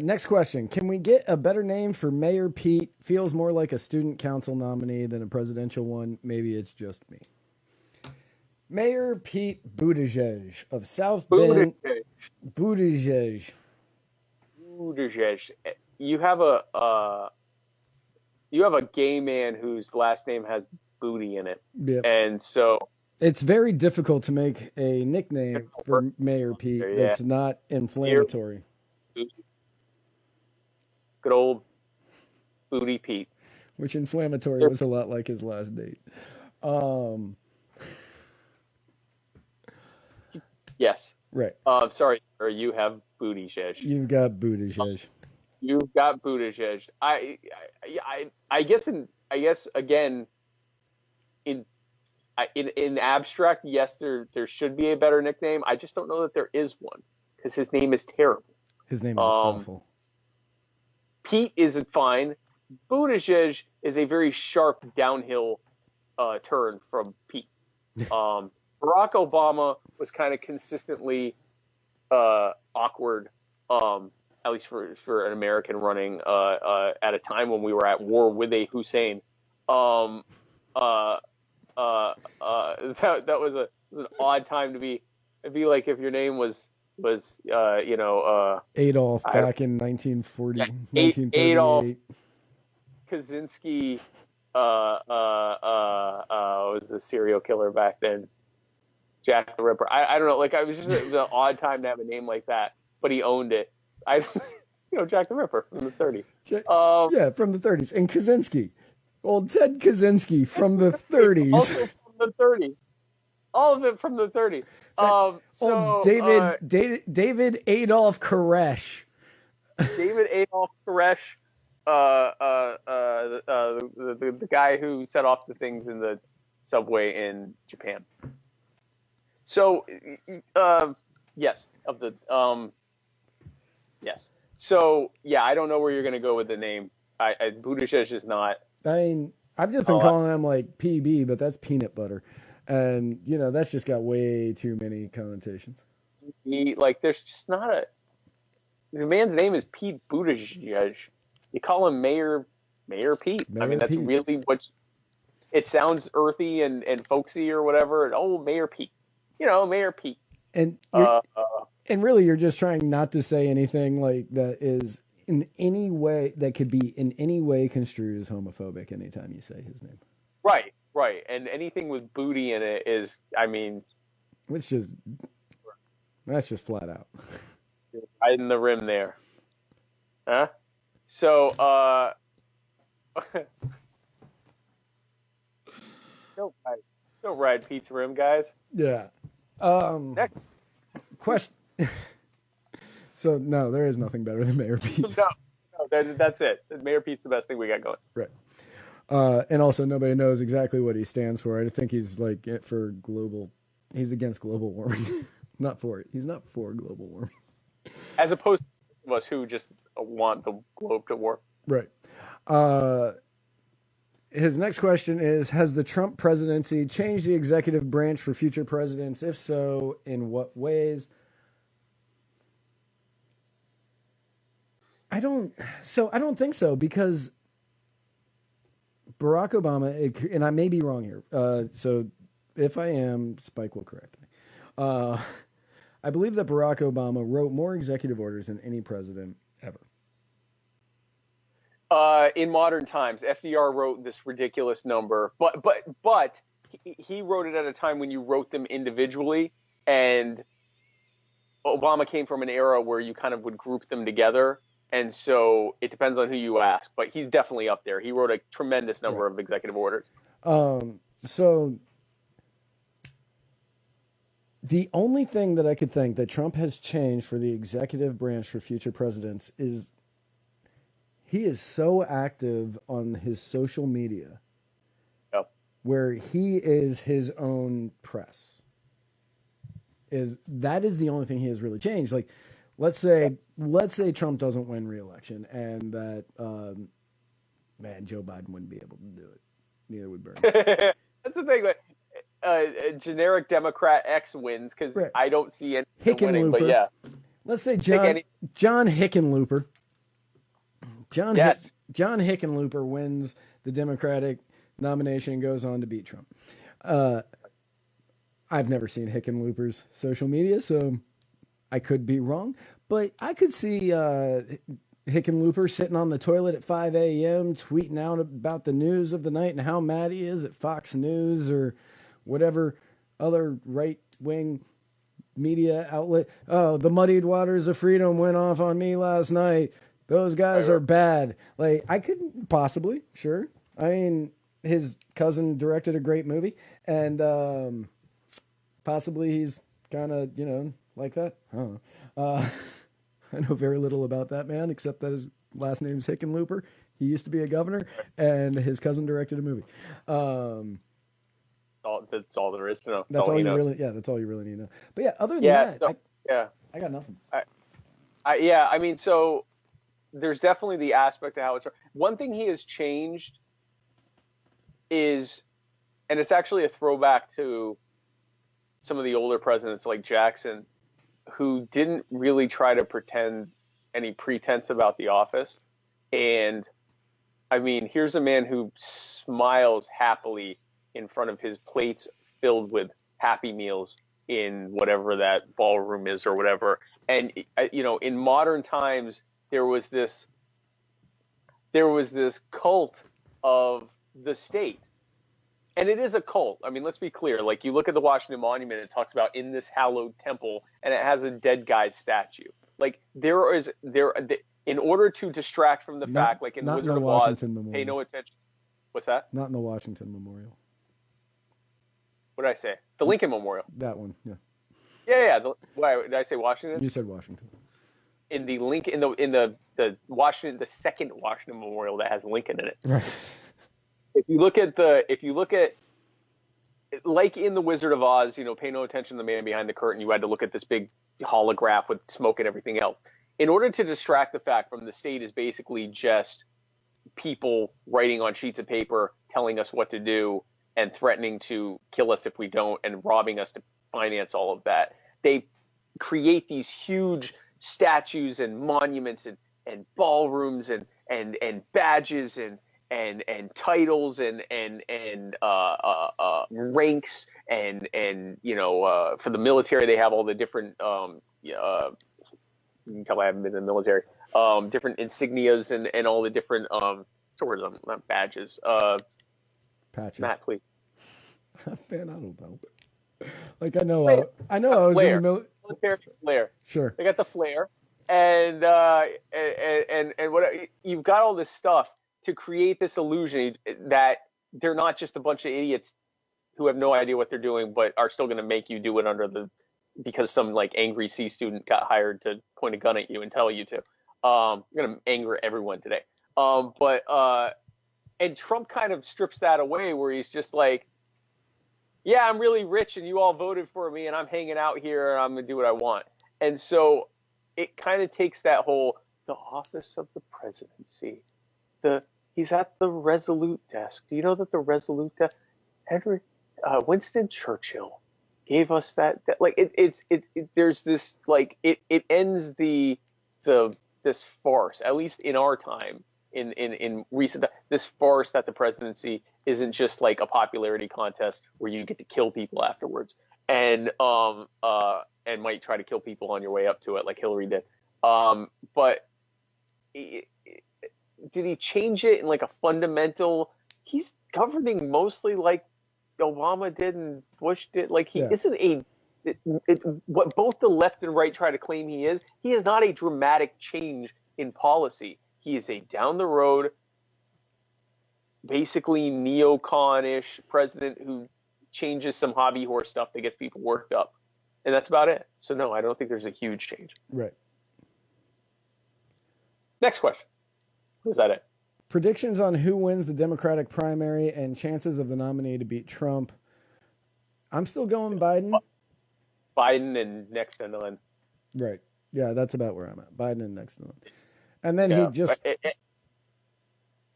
Next question. Can we get a better name for Mayor Pete? Feels more like a student council nominee than a presidential one. Maybe it's just me. Mayor Pete Buttigieg of South Bend. Buttigieg. You have a gay man whose last name has booty in it. Yep. And so it's very difficult to make a nickname for Mayor Pete that's not inflammatory. Good old Booty Pete. Which inflammatory was a lot like his last date. Yes. Right. Sorry, sir. You have Buttigieg. You've got Buttigieg. You've got Buttigieg. I guess again, in abstract, yes, there should be a better nickname. I just don't know that there is one because his name is terrible. His name is awful. Pete is fine. Buttigieg is a very sharp downhill turn from Pete. Barack Obama was kind of consistently awkward, at least for an American running at a time when we were at war with a Hussein. that was an odd time to be. It'd be like if your name was Adolf back in 1940, Adolf 1938. Kaczynski was the serial killer back then. Jack the Ripper. I don't know. Like it was an odd time to have a name like that, but he owned it. Jack the Ripper from the 30s. Yeah, from the 30s. And Kaczynski, old Ted Kaczynski from the 30s. Also from the 30s. All of it from the 30s. David Adolf Koresh. David Adolf Koresh, the guy who set off the things in the subway in Japan. So, yes. So, yeah, I don't know where you're going to go with the name. Buttigieg is not. I mean, I've just been calling him like PB, but that's peanut butter. And, that's just got way too many connotations. There's just not the man's name is Pete Buttigieg. You call him Mayor Pete. Mayor that's Pete. Really what it sounds earthy and folksy or whatever. Mayor Pete. Mayor Pete. And really, you're just trying not to say anything like that is in any way that could be in any way construed as homophobic anytime you say his name. Right. And anything with booty in it is, that's just flat out. Right in the rim there. Huh? So, don't ride Pete's rim, guys. Yeah. Next. Question. So, no, there is nothing better than Mayor Pete. No, that's it. Mayor Pete's the best thing we got going. Right. And also, nobody knows exactly what he stands for. I think he's he's against global warming. Not for it. He's not for global warming. As opposed to us who just want the globe to warm. Right. His next question is, has the Trump presidency changed the executive branch for future presidents? If so, in what ways? I don't think so, because Barack Obama, and I may be wrong here, so if I am, Spike will correct me. I believe that Barack Obama wrote more executive orders than any president ever. In modern times, FDR wrote this ridiculous number, but he wrote it at a time when you wrote them individually, and Obama came from an era where you kind of would group them together. And so it depends on who you ask, but he's definitely up there. He wrote a tremendous number of executive orders. So the only thing that I could think that Trump has changed for the executive branch for future presidents is he is so active on his social media, where he is his own press. That is the only thing he has really changed. Like, let's say Trump doesn't win re-election, and that Joe Biden wouldn't be able to do it. Neither would Bernie. That's the thing. Generic Democrat X wins because I don't see any winning. But yeah, let's say John Hickenlooper. John Hickenlooper wins the Democratic nomination and goes on to beat Trump. I've never seen Hickenlooper's social media, so I could be wrong, but I could see Hickenlooper sitting on the toilet at 5 a.m. tweeting out about the news of the night and how mad he is at Fox News or whatever other right-wing media outlet. Oh, the muddied waters of freedom went off on me last night. Those guys are bad. Like, I couldn't possibly, sure. I mean, his cousin directed a great movie, and possibly he's kind of, like that. I don't know. I know very little about that man, except that his last name is Hickenlooper. He used to be a governor, and his cousin directed a movie. That's all there is to know. That's all you really. Yeah, that's all you really need to know. But yeah, other than that, I got nothing. I mean, so there's definitely the aspect of how it's. One thing he has changed is, and it's actually a throwback to some of the older presidents like Jackson, who didn't really try to pretend any pretense about the office. And I mean, here's a man who smiles happily in front of his plates filled with Happy Meals in whatever that ballroom is or whatever. And in modern times, there was this cult of the state. And it is a cult. I mean, let's be clear. Like, you look at the Washington Monument, it talks about in this hallowed temple, and it has a dead guy's statue. Like, in order to distract from the fact, like in Wizard of Oz, pay no attention. What's that? Not in the Washington Memorial. What did I say? The Lincoln Memorial. That one, yeah. Yeah. Why did I say Washington? You said Washington. In the Lincoln, in the Washington, the second Washington Memorial that has Lincoln in it. Right. If you look at like in the Wizard of Oz, pay no attention to the man behind the curtain. You had to look at this big holograph with smoke and everything else. In order to distract the fact from the state is basically just people writing on sheets of paper, telling us what to do and threatening to kill us if we don't and robbing us to finance all of that. They create these huge statues and monuments and ballrooms and badges and titles and ranks and for the military they have all the different you can tell I haven't been in the military, different insignias and all the different not badges, patches. Matt, please. Man, I don't know. Like, I know I was flare. in the Military flare. Sure. They got the flare and what you've got all this stuff to create this illusion that they're not just a bunch of idiots who have no idea what they're doing, but are still going to make you do it because some like angry C student got hired to point a gun at you and tell you to. I'm going to anger everyone today. And Trump kind of strips that away where he's just like, yeah, I'm really rich and you all voted for me and I'm hanging out here and I'm going to do what I want. And so it kind of takes that whole, the office of the presidency, he's at the Resolute desk. Do you know that the Resolute desk, Winston Churchill gave us that like there's this like it ends this farce, at least in our time in recent, this farce that the presidency isn't just like a popularity contest where you get to kill people afterwards and might try to kill people on your way up to it like Hillary did. But did he change it in like a fundamental? He's governing mostly like Obama did and Bush did. Like he isn't what both the left and right try to claim he is. He is not a dramatic change in policy. He is a down the road, basically neocon-ish president who changes some hobby horse stuff that gets people worked up, and that's about it. So no, I don't think there's a huge change. Right. Next question. Was that it? Predictions on who wins the Democratic primary and chances of the nominee to beat Trump. I'm still going Biden. Biden and next to none. Right. Yeah, that's about where I'm at. Biden and next to none. And then he just...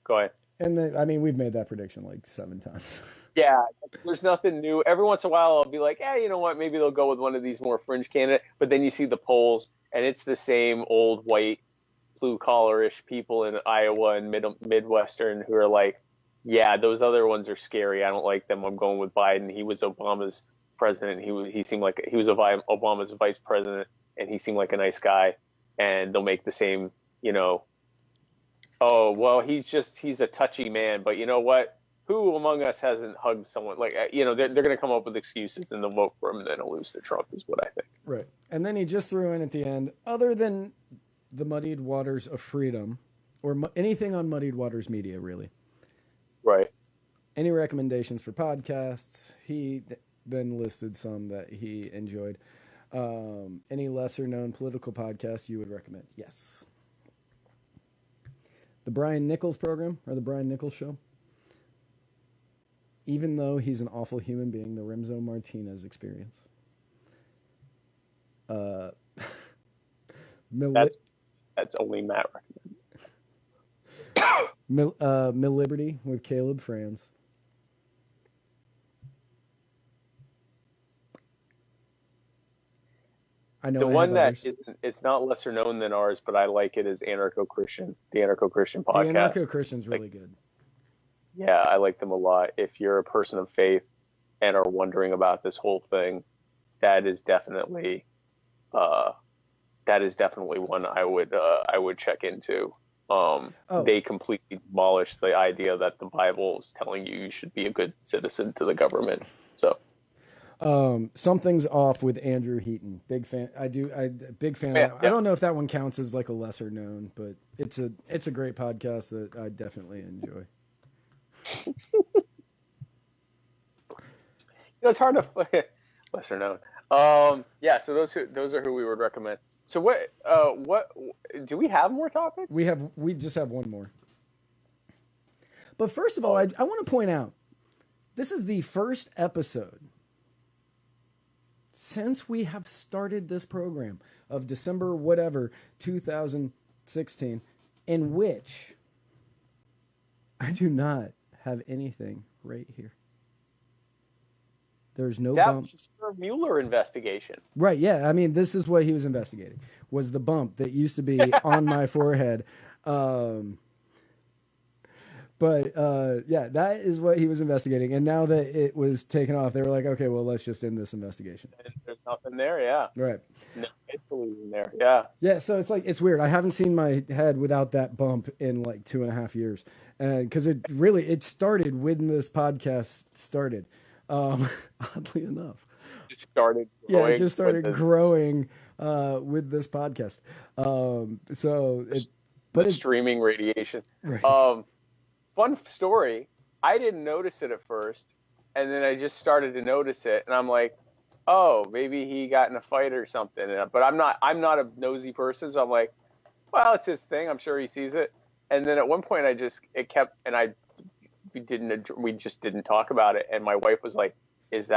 Go ahead. And then, I mean, we've made that prediction like 7 times. Yeah, there's nothing new. Every once in a while, I'll be like, you know what? Maybe they'll go with one of these more fringe candidates. But then you see the polls, and it's the same old white, blue-collar-ish people in Iowa and Midwestern who are like, yeah, those other ones are scary. I don't like them. I'm going with Biden. He was Obama's president. He seemed like he was Obama's vice president, and he seemed like a nice guy. And they'll make the same, oh, well, he's a touchy man. But you know what? Who among us hasn't hugged someone? Like, they're going to come up with excuses and they'll vote for him and then it'll lose to Trump is what I think. Right. And then he just threw in at the end, other than the Muddied Waters of Freedom, or anything on Muddied Waters Media, really. Right. Any recommendations for podcasts? He then listed some that he enjoyed. Any lesser-known political podcast you would recommend? Yes. The Brian Nichols program, or the Brian Nichols show. Even though he's an awful human being, the Remzo Martinez experience. That's only Matt recommended. Mill Liberty with Caleb Franz. I know the one that it's not lesser known than ours, but I like it is the Anarcho Christian podcast. The Anarcho Christian's really good. Yeah, I like them a lot. If you're a person of faith and are wondering about this whole thing, that is definitely uh, one I would check into. Oh, They completely demolished the idea that the Bible is telling you should be a good citizen to the government. So Something's Off with Andrew Heaton. Big fan. Big fan of yeah, that. I yeah. don't know if that one counts as like a lesser known, but it's a great podcast that I definitely enjoy. It's hard to lesser known. Yeah, so those are who we would recommend. So what do we have more topics? We just have one more. But first of all, Oh. I want to point out this is the first episode since we have started this program of December whatever 2016 in which I do not have anything right here. There's no That bump. was for Mueller investigation. Right, yeah. I mean, this is what he was investigating. Was the bump that used to be on my forehead. Yeah, that is what he was investigating. And now that it was taken off, they were like, okay, well, let's just end this investigation. And there's nothing there, yeah. Right. No in there, yeah. Yeah, so it's weird. I haven't seen my head without that bump in like 2.5 years. And because it started when this podcast started. Oddly enough. Just started Yeah, growing. it just started growing with this podcast. Streaming radiation. Right. Fun story. I didn't notice it at first, and then I just started to notice it, and I'm like, oh, maybe he got in a fight or something. But I'm not a nosy person, so I'm like, well, it's his thing. I'm sure he sees it. And then at one point, we just didn't talk about it. And my wife was like, is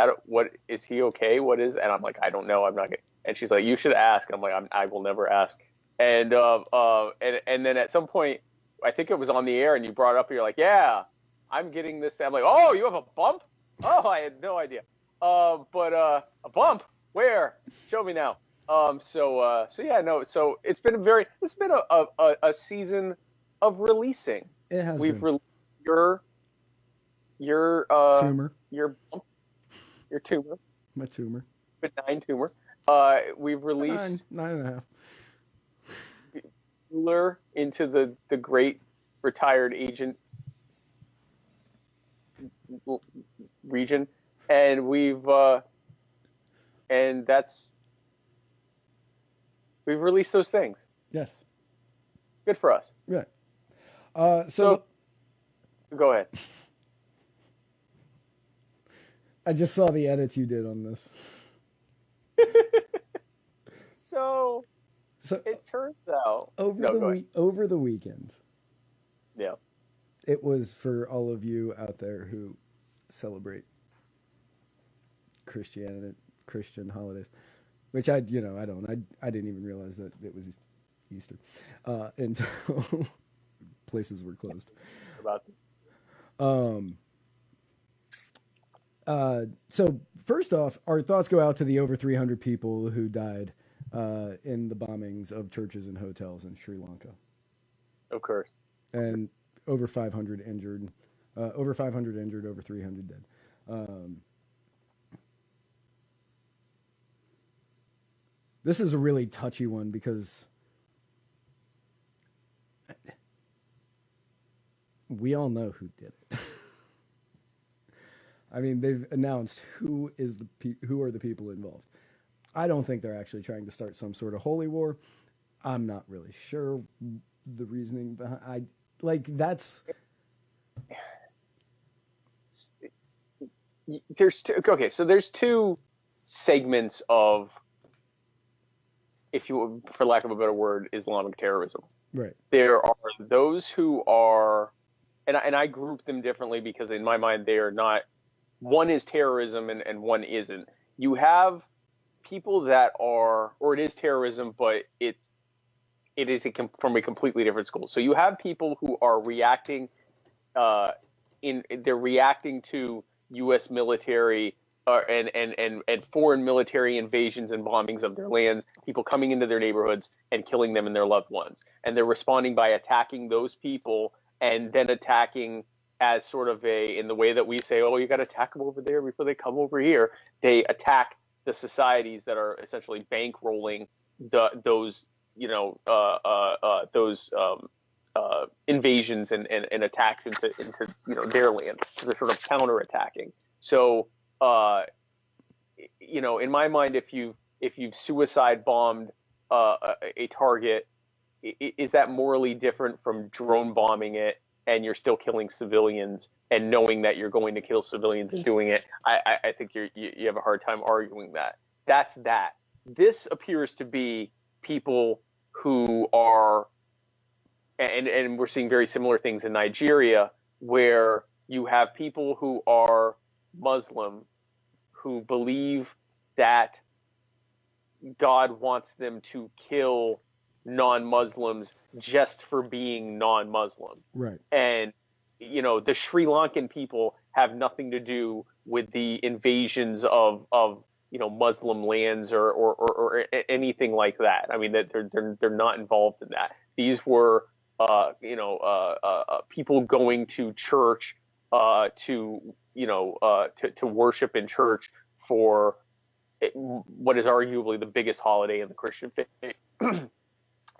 he okay? What is? And I'm like, I don't know. I'm not gonna. And she's like, you should ask. And I'm like, I will never ask. And then at some point, I think it was on the air, and you brought it up, and you're like, yeah, I'm getting this. I'm like, oh, you have a bump? Oh, I had no idea. But a bump? Where? Show me now. So yeah, no. So it's been a season of releasing. It has We've been. released your Tumor. your bump, your tumor, My tumor. benign tumor. We've released 9.5. Mueller into the great retired agent region, and we've released those things. Yes. Good for us. Right. So go ahead. I just saw the edits you did on this. So it turns out over the weekend, yeah, it was for all of you out there who celebrate Christian holidays, which I don't. I didn't even realize that it was Easter until places were closed. So first off, our thoughts go out to the over 300 people who died in the bombings of churches and hotels in Sri Lanka. Of course. And over 500 injured, over 300 dead. This is a really touchy one because we all know who did it. I mean, they've announced who are the people involved. I don't think they're actually trying to start some sort of holy war. I'm not really sure the reasoning behind. There's two segments of, if you, for lack of a better word, Islamic terrorism. Right. There are those who are, and I group them differently because in my mind they are not. One is terrorism and one isn't. You have people that are, or it is terrorism, but it is from a completely different school. So you have people who are reacting, they're reacting to U.S. military and foreign military invasions and bombings of their lands, people coming into their neighborhoods and killing them and their loved ones. And they're responding by attacking those people and then attacking as sort of in the way that we say, oh, you got to attack them over there before they come over here. They attack the societies that are essentially bankrolling those invasions and attacks into their land. So they're sort of counterattacking. So in my mind, if you've suicide bombed a target, is that morally different from drone bombing it and you're still killing civilians and knowing that you're going to kill civilians and doing it? I think you have a hard time arguing that. That's that. This appears to be people who are, and we're seeing very similar things in Nigeria, where you have people who are Muslim who believe that God wants them to kill non-Muslims just for being non-Muslim. Right. And, the Sri Lankan people have nothing to do with the invasions of Muslim lands or anything like that. I mean, that they're not involved in that. These were, people going to church to worship in church for what is arguably the biggest holiday in the Christian faith.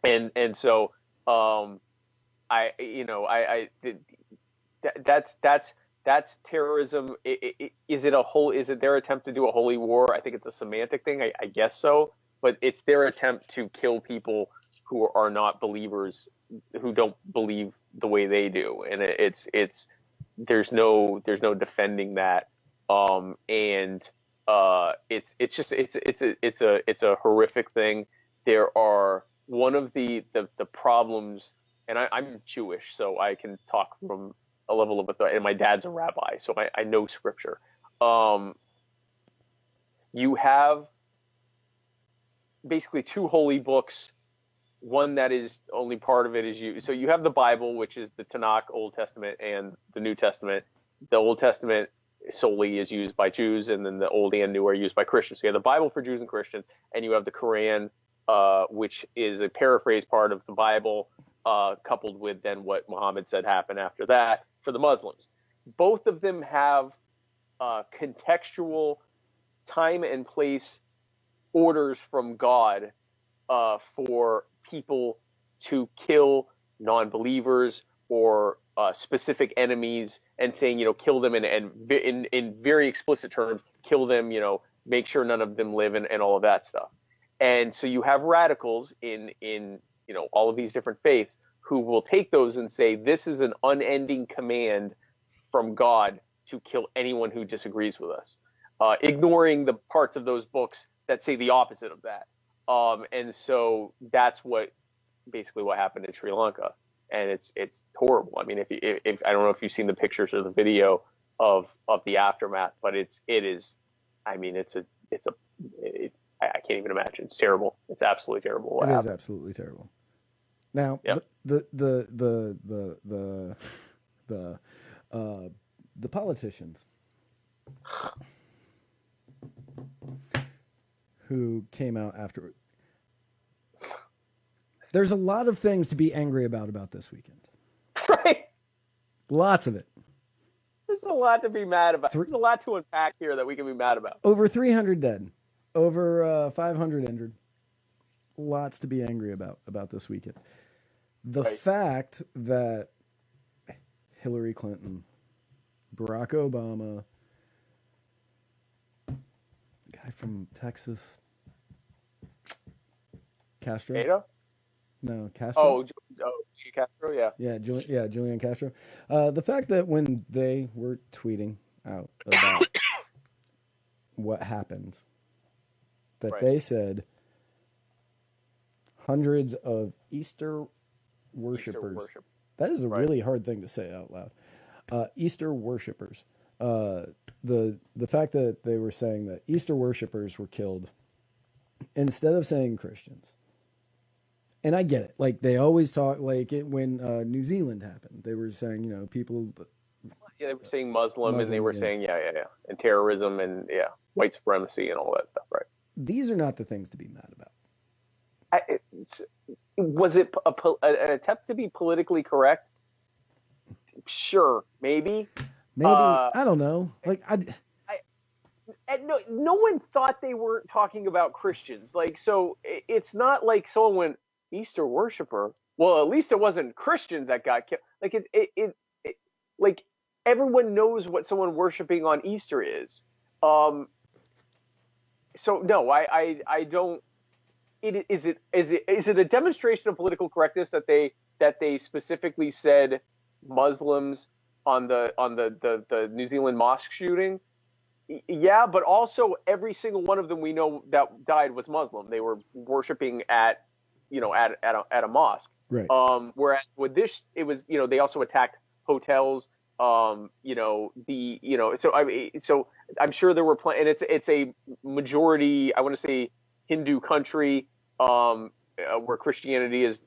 and so that's terrorism. Is it their attempt to do a holy war? I think it's a semantic thing. I guess so, but it's their attempt to kill people who are not believers, who don't believe the way they do, and there's no defending that. It's a horrific thing. There are one of the problems, and I'm Jewish, so I can talk from a level of authority, and my dad's a rabbi, so I know scripture. You have basically two holy books. One that is only part of it is you. So you have the Bible, which is the Tanakh, Old Testament, and the New Testament. The Old Testament solely is used by Jews, and then the Old and New are used by Christians. So you have the Bible for Jews and Christians, and you have the Quran, which is a paraphrased part of the Bible, coupled with then what Muhammad said happened after that for the Muslims. Both of them have contextual time and place orders from God for people to kill non-believers or specific enemies, and saying, kill them, and in very explicit terms, kill them, make sure none of them live, and all of that stuff. And so you have radicals in all of these different faiths who will take those and say, this is an unending command from God to kill anyone who disagrees with us, ignoring the parts of those books that say the opposite of that. And so that's basically what happened in Sri Lanka, and it's horrible. I mean, if I don't know if you've seen the pictures or the video of the aftermath, but it is. I mean, I can't even imagine. It's terrible. It's absolutely terrible. It is absolutely terrible. Now, yep. the politicians who came out after. There's a lot of things to be angry about this weekend. Right. Lots of it. There's a lot to be mad about. There's a lot to unpack here that we can be mad about. Over 300 dead. Over 500 injured. Lots to be angry about this weekend. The fact that Hillary Clinton, Barack Obama, guy from Texas, Castro? Ada? No, Castro. Oh, Castro, yeah. Yeah, Julian Castro. The fact that when they were tweeting out about what happened, that they said hundreds of Easter worshipers. That is a really hard thing to say out loud. Easter worshipers. The fact that they were saying that Easter worshipers were killed instead of saying Christians. And I get it. Like, they always talk, like it when New Zealand happened. They were saying, people. Yeah, they were saying Muslim, and they were saying, and terrorism, and white supremacy, and all that stuff, right? These are not the things to be mad about. Was it an attempt to be politically correct Sure, maybe. Maybe I don't know. Like And no one thought they weren't talking about Christians. Like, so it's not like someone went Easter worshiper. Well, at least it wasn't Christians that got killed. Like like everyone knows what someone worshiping on Easter is. Um, so no, I don't. Is it a demonstration of political correctness that they specifically said Muslims on the New Zealand mosque shooting? Yeah, but also every single one of them we know that died was Muslim. They were worshiping at a mosque. right. Whereas with this, it was they also attacked hotels. So I'm sure there were and it's a majority. I want to say Hindu country. Where Christianity is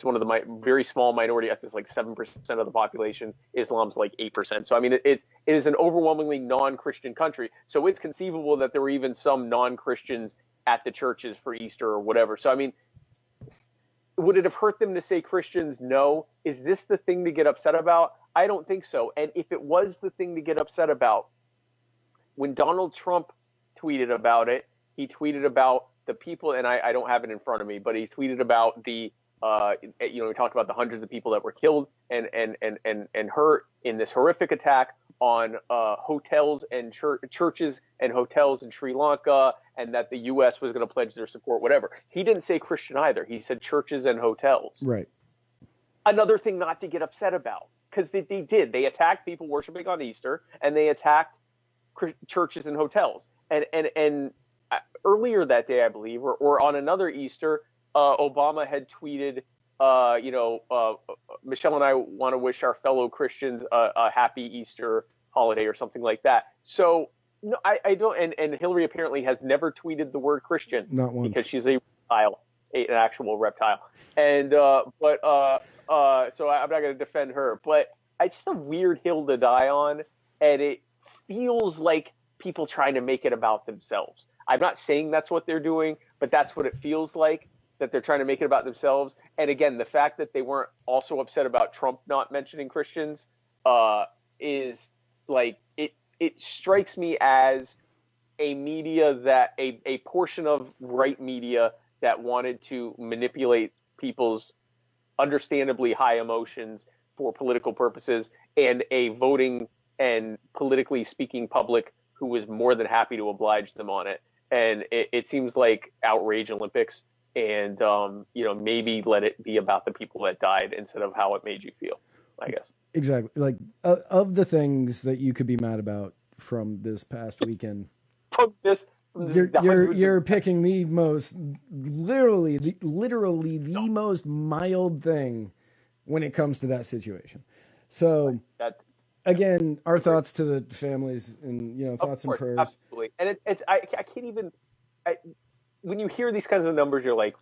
one of the very small minority. It's like 7% of the population. Islam's like 8%. So I mean, it is an overwhelmingly non-Christian country. So it's conceivable that there were even some non-Christians at the churches for Easter or whatever. So I mean, would it have hurt them to say Christians? No. Is this the thing to get upset about? I don't think so. And if it was the thing to get upset about, when Donald Trump tweeted about it, he tweeted about the people, and I don't have it in front of me, but he tweeted about he talked about the hundreds of people that were killed and hurt in this horrific attack on hotels and churches and hotels in Sri Lanka, and that the U.S. was going to pledge their support, whatever. He didn't say Christian either. He said churches and hotels. Right. Another thing not to get upset about, because they did. They attacked people worshiping on Easter, and they attacked churches and hotels. And earlier that day, I believe, or on another Easter, Obama had tweeted, Michelle and I want to wish our fellow Christians a happy Easter holiday or something like that. So no, I don't. And Hillary apparently has never tweeted the word Christian, not once, because she's a reptile, an actual reptile. And so I'm not going to defend her, but it's just a weird hill to die on, and it feels like people trying to make it about themselves. I'm not saying that's what they're doing, but that's what it feels like, that they're trying to make it about themselves. And again, the fact that they weren't also upset about Trump not mentioning Christians is like, it strikes me as a media that a portion of right media that wanted to manipulate people's understandably high emotions for political purposes, and a voting and politically speaking public who was more than happy to oblige them on it. And it seems like outrage Olympics, and maybe let it be about the people that died instead of how it made you feel, I guess. Exactly. Like of the things that you could be mad about from this past weekend, you're picking the most literally the most mild thing when it comes to that situation. So again, our thoughts to the families, and thoughts and prayers. Absolutely. And I can't even. When you hear these kinds of numbers, you're like,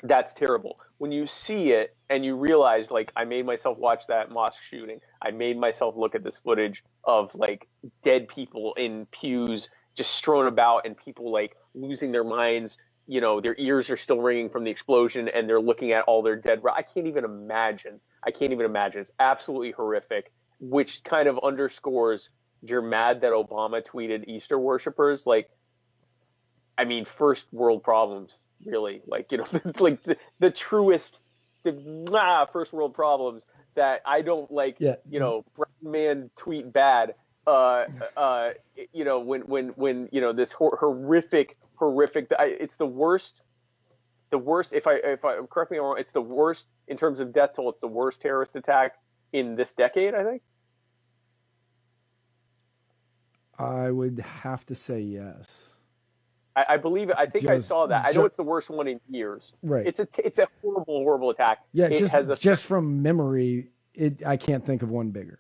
that's terrible. When you see it and you realize, like, I made myself watch that mosque shooting. I made myself look at this footage of like dead people in pews just strewn about, and people like losing their minds. Their ears are still ringing from the explosion, and they're looking at all their dead. I can't even imagine. It's absolutely horrific, which kind of underscores you're mad that Obama tweeted Easter worshipers. Like, I mean, first world problems, really. Like, like the truest, first world problems that I don't like. Yeah. Brown man tweet bad. When this horrific. It's the worst. The worst. If I correct me if I'm wrong, it's the worst in terms of death toll. It's the worst terrorist attack in this decade, I think. I would have to say yes. I believe it. I think I saw that. I know it's the worst one in years. Right. It's a horrible attack. Yeah, just from memory, I can't think of one bigger.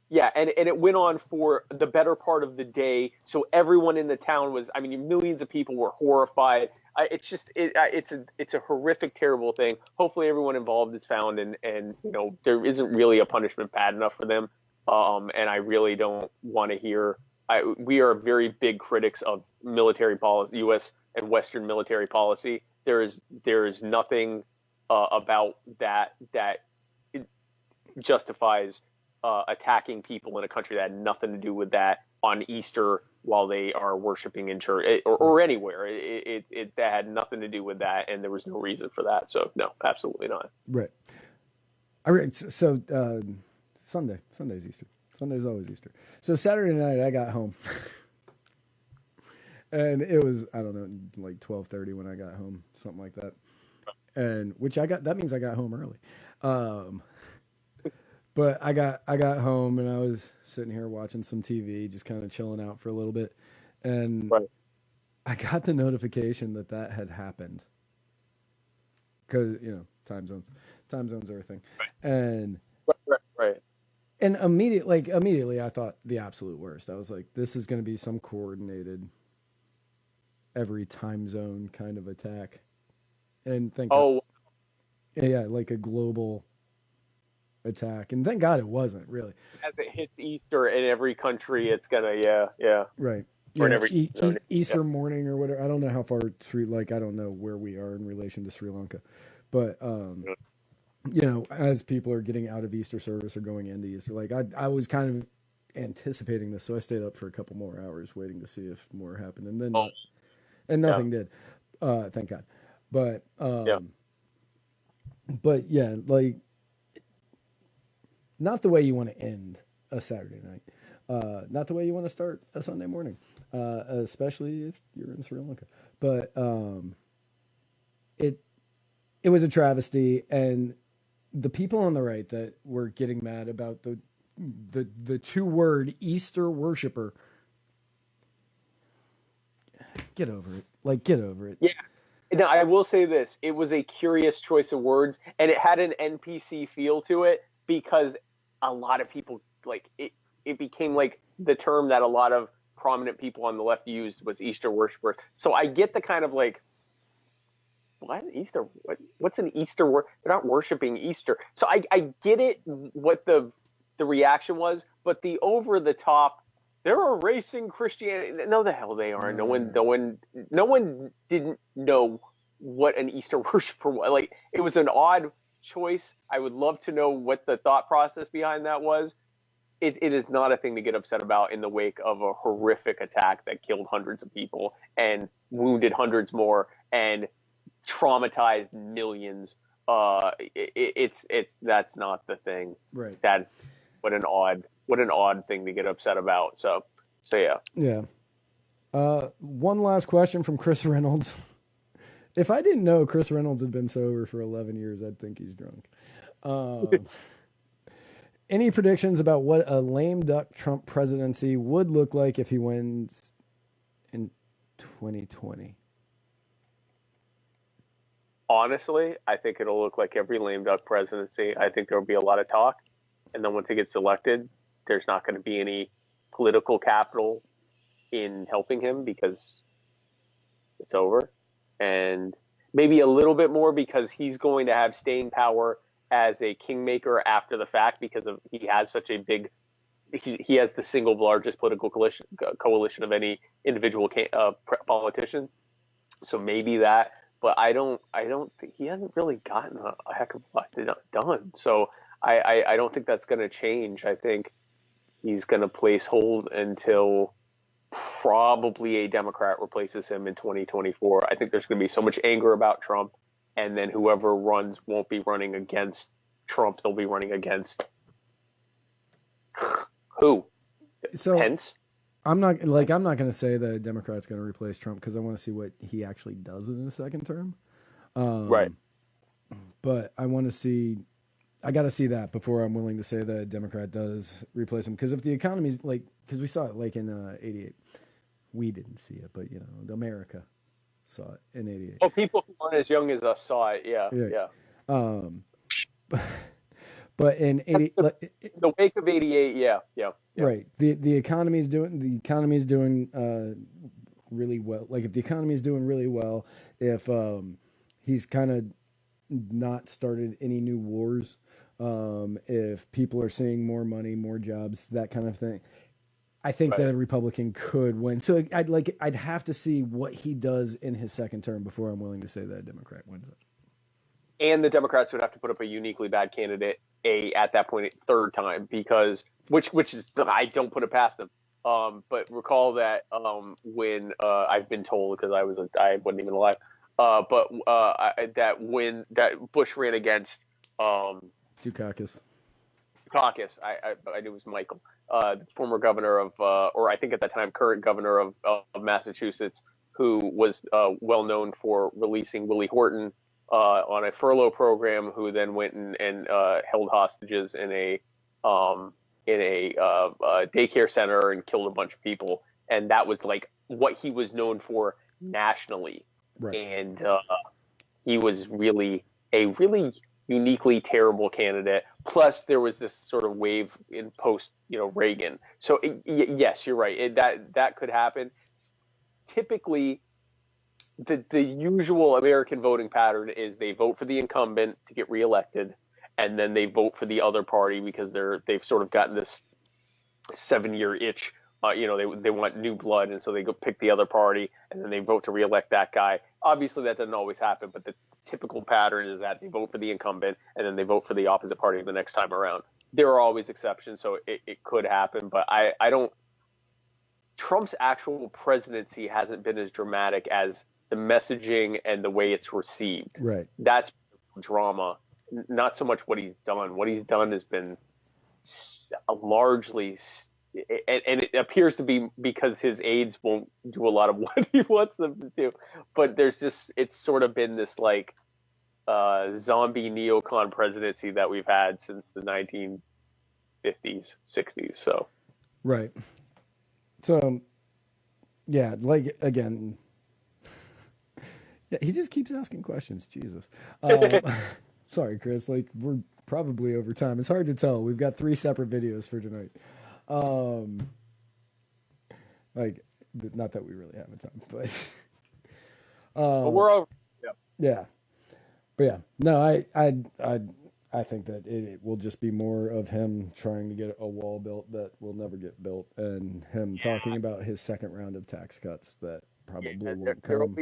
Yeah, and it went on for the better part of the day. So everyone in the town was. I mean, millions of people were horrified. It's a horrific, terrible thing. Hopefully, everyone involved is found, and there isn't really a punishment bad enough for them. And I really don't want to hear. We are very big critics of military policy, U.S. and Western military policy. There is nothing about that it justifies attacking people in a country that had nothing to do with that on Easter while they are worshiping in church or anywhere. That had nothing to do with that, and there was no reason for that. So no, absolutely not. Right. All right. So Sunday's Easter. Sunday's always Easter. So Saturday night I got home, and it was, I don't know, like 12:30 when I got home, something like that. And that means I got home early. But I got home and I was sitting here watching some TV, just kind of chilling out for a little bit. And I got the notification that had happened. Cause time zones are a thing. And Right. And immediately I thought the absolute worst. I was like, this is going to be some coordinated every time zone kind of attack. And like a global attack. And thank God it wasn't, really. As it hits Easter in every country, it's gonna right. Or in every Easter morning or whatever. I don't know how far I don't know where we are in relation to Sri Lanka, but as people are getting out of Easter service or going into Easter, like I was kind of anticipating this, so I stayed up for a couple more hours waiting to see if more happened, and then nothing did. Thank God. But like, not the way you want to end a Saturday night. Not the way you want to start a Sunday morning, especially if you're in Sri Lanka. But it was a travesty, and the people on the right that were getting mad about the two-word Easter worshiper, get over it. Like, get over it. Yeah. Now, I will say this. It was a curious choice of words, and it had an NPC feel to it because a lot of people, like, it became like the term that a lot of prominent people on the left used was Easter worshipers. So I get the kind of like, what? Easter? What's an Easter? They're not worshiping Easter. So I get it, what the reaction was, but the over the top, they're erasing Christianity. No, the hell they are. No one didn't know what an Easter worshiper was. Like, it was an odd choice. I would love to know what the thought process behind that was. It is not a thing to get upset about in the wake of a horrific attack that killed hundreds of people and wounded hundreds more and traumatized millions. That's not the thing. Right. What an odd thing to get upset about. So yeah. Yeah. One last question from Chris Reynolds. If I didn't know Chris Reynolds had been sober for 11 years, I'd think he's drunk. Any predictions about what a lame duck Trump presidency would look like if he wins in 2020? Honestly, I think it'll look like every lame duck presidency. I think there'll be a lot of talk. And then once he gets elected, there's not going to be any political capital in helping him because it's over. And maybe a little bit more because he's going to have staying power as a kingmaker after the fact because he has such a big he has the single largest political coalition of any individual politician. So maybe that, but I don't think he hasn't really gotten a heck of a lot done. So I don't think that's going to change. I think he's going to place hold until probably a Democrat replaces him in 2024. I think there's going to be so much anger about Trump, and then whoever runs won't be running against Trump. They'll be running against who? So Pence? I'm not going to say that a Democrat's going to replace Trump because I want to see what he actually does in his second term. Right. But I got to see that before I'm willing to say that a Democrat does replace him. Because if the economy's because we saw it in 88. We didn't see it, but America saw it in 88. Oh, people who aren't as young as us saw it. Yeah. But in 80, the wake of 88, yeah. Right. The economy's doing really well. Like, if the economy's doing really well, if he's kind of not started any new wars, if people are seeing more money, more jobs, that kind of thing, I think that a Republican could win. So I'd have to see what he does in his second term before I'm willing to say that a Democrat wins it. And the Democrats would have to put up a uniquely bad candidate at that point, third time, because which is, I don't put it past them. But recall that when I've been told, because I wasn't even alive, that when that Bush ran against Dukakis. Caucus, I knew it was Michael, the former governor of, or I think at that time current governor of Massachusetts, who was well known for releasing Willie Horton on a furlough program, who then went and held hostages in a daycare center and killed a bunch of people, and that was like what he was known for nationally, Right. And he was really a really uniquely terrible candidate. Plus, there was this sort of wave in post, Reagan. So yes, you're right. That could happen. Typically, the usual American voting pattern is they vote for the incumbent to get reelected, and then they vote for the other party because they've sort of gotten this 7-year itch. They want new blood, and so they go pick the other party, and then they vote to reelect that guy. Obviously, that doesn't always happen, but the typical pattern is that they vote for the incumbent, and then they vote for the opposite party the next time around. There are always exceptions, so it could happen, but I don't. Trump's actual presidency hasn't been as dramatic as the messaging and the way it's received. Right. That's drama, not so much what he's done. What he's done has been largely, and it appears to be because his aides won't do a lot of what he wants them to do. But it's sort of been this like zombie neocon presidency that we've had since the 1950s, 60s. So. Right. So, yeah, like, again, yeah, he just keeps asking questions. Jesus. Sorry, Chris. Like, we're probably over time. It's hard to tell. We've got 3 separate videos for tonight. Like, not that we really have a time, but. But we're over. Yeah. But yeah, no, I think that it will just be more of him trying to get a wall built that will never get built, and him talking about his second round of tax cuts that probably won't come.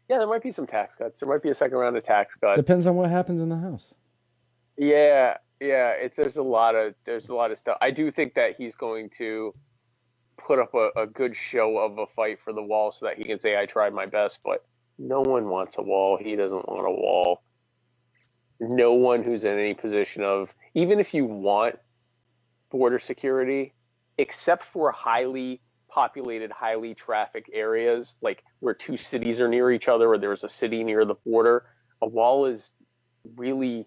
There might be some tax cuts. There might be a second round of tax cuts. Depends on what happens in the House. Yeah. There's a lot of stuff. I do think that he's going to put up a good show of a fight for the wall so that he can say, I tried my best, but no one wants a wall. He doesn't want a wall. No one who's in any position of, even if you want border security, except for highly populated, highly trafficked areas, like where 2 cities are near each other or there's a city near the border, a wall is really,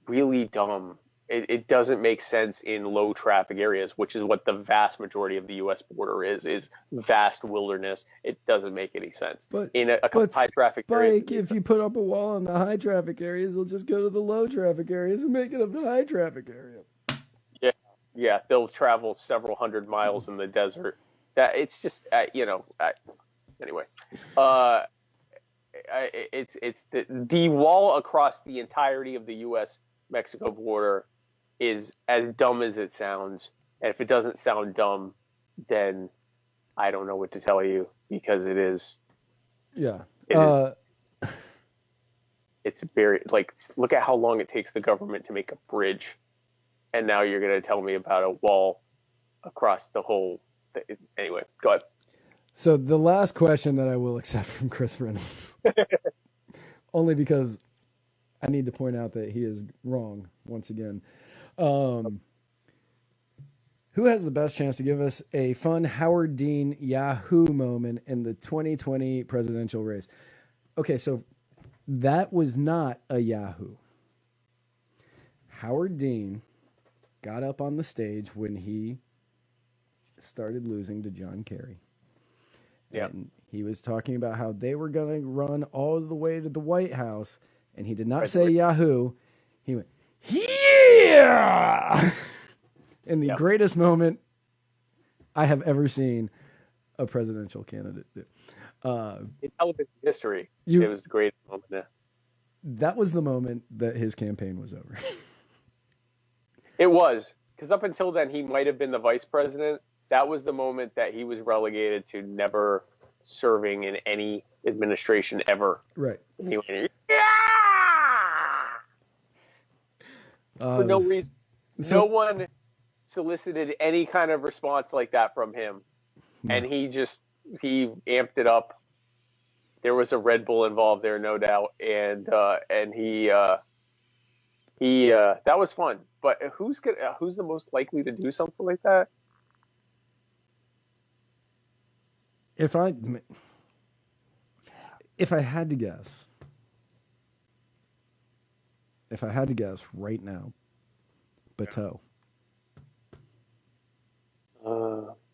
really dumb. It doesn't make sense in low traffic areas, which is what the vast majority of the U.S. border is vast wilderness. It doesn't make any sense. But in a high traffic area, like if you put up a wall in the high traffic areas, they'll just go to the low traffic areas and make it a high traffic area. Yeah, they'll travel several hundred miles in the desert. That it's just anyway. It's the wall across the entirety of the U.S.-Mexico border is as dumb as it sounds. And if it doesn't sound dumb, then I don't know what to tell you, because it is. Yeah. It's very, like, look at how long it takes the government to make a bridge. And now you're going to tell me about a wall across the whole. Anyway, go ahead. So the last question that I will accept from Chris Reynolds, only because I need to point out that he is wrong once again. Who has the best chance to give us a fun Howard Dean Yahoo moment in the 2020 presidential race? Okay, so that was not a Yahoo. Howard Dean got up on the stage when he started losing to John Kerry. Yeah. And he was talking about how they were going to run all the way to the White House, and he did not say Yahoo. He went, yeah! In the greatest moment I have ever seen a presidential candidate do. In television history, it was the greatest moment. Yeah. That was the moment that his campaign was over. It was, because up until then, he might have been the vice president. That was the moment that he was relegated to never serving in any administration ever. Right. He went, For no reason. so- No one solicited any kind of response like that from him. And he amped it up. There was a Red Bull involved there, no doubt. And he that was fun. But who's the most likely to do something like that? If I had to guess, right now, Bateau.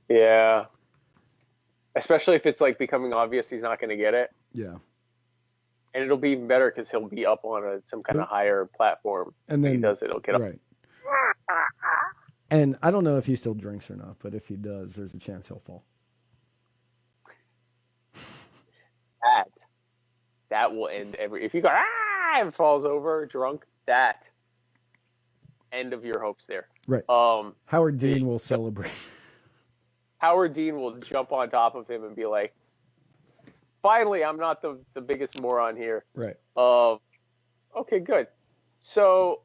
Yeah. Especially if it's like becoming obvious he's not going to get it. Yeah. And it'll be even better because he'll be up on some kind of higher platform. And then when he does it, he'll get up. Right. And I don't know if he still drinks or not, but if he does, there's a chance he'll fall. That will end if you go and falls over drunk, that end of your hopes there. Right. Howard Dean will celebrate. Howard Dean will jump on top of him and be like, finally, I'm not the biggest moron here. Right. Okay, good. So,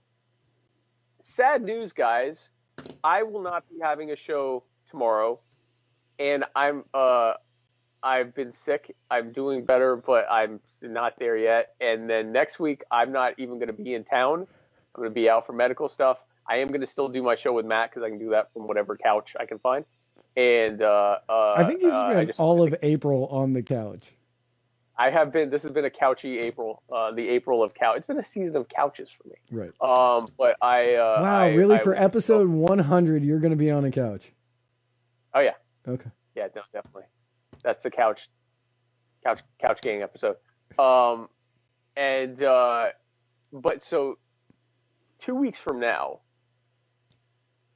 sad news, guys. I will not be having a show tomorrow, and I've been sick. I'm doing better, but I'm not there yet. And then next week, I'm not even going to be in town. I'm going to be out for medical stuff. I am going to still do my show with Matt because I can do that from whatever couch I can find. And I think he's spent all of April on the couch. I have been. This has been a couchy April. The April of couch. It's been a season of couches for me. Right. But wow, really? For episode 100, you're going to be on a couch? Oh yeah. Okay. Yeah, no, definitely. That's the couch gang episode. But so 2 weeks from now,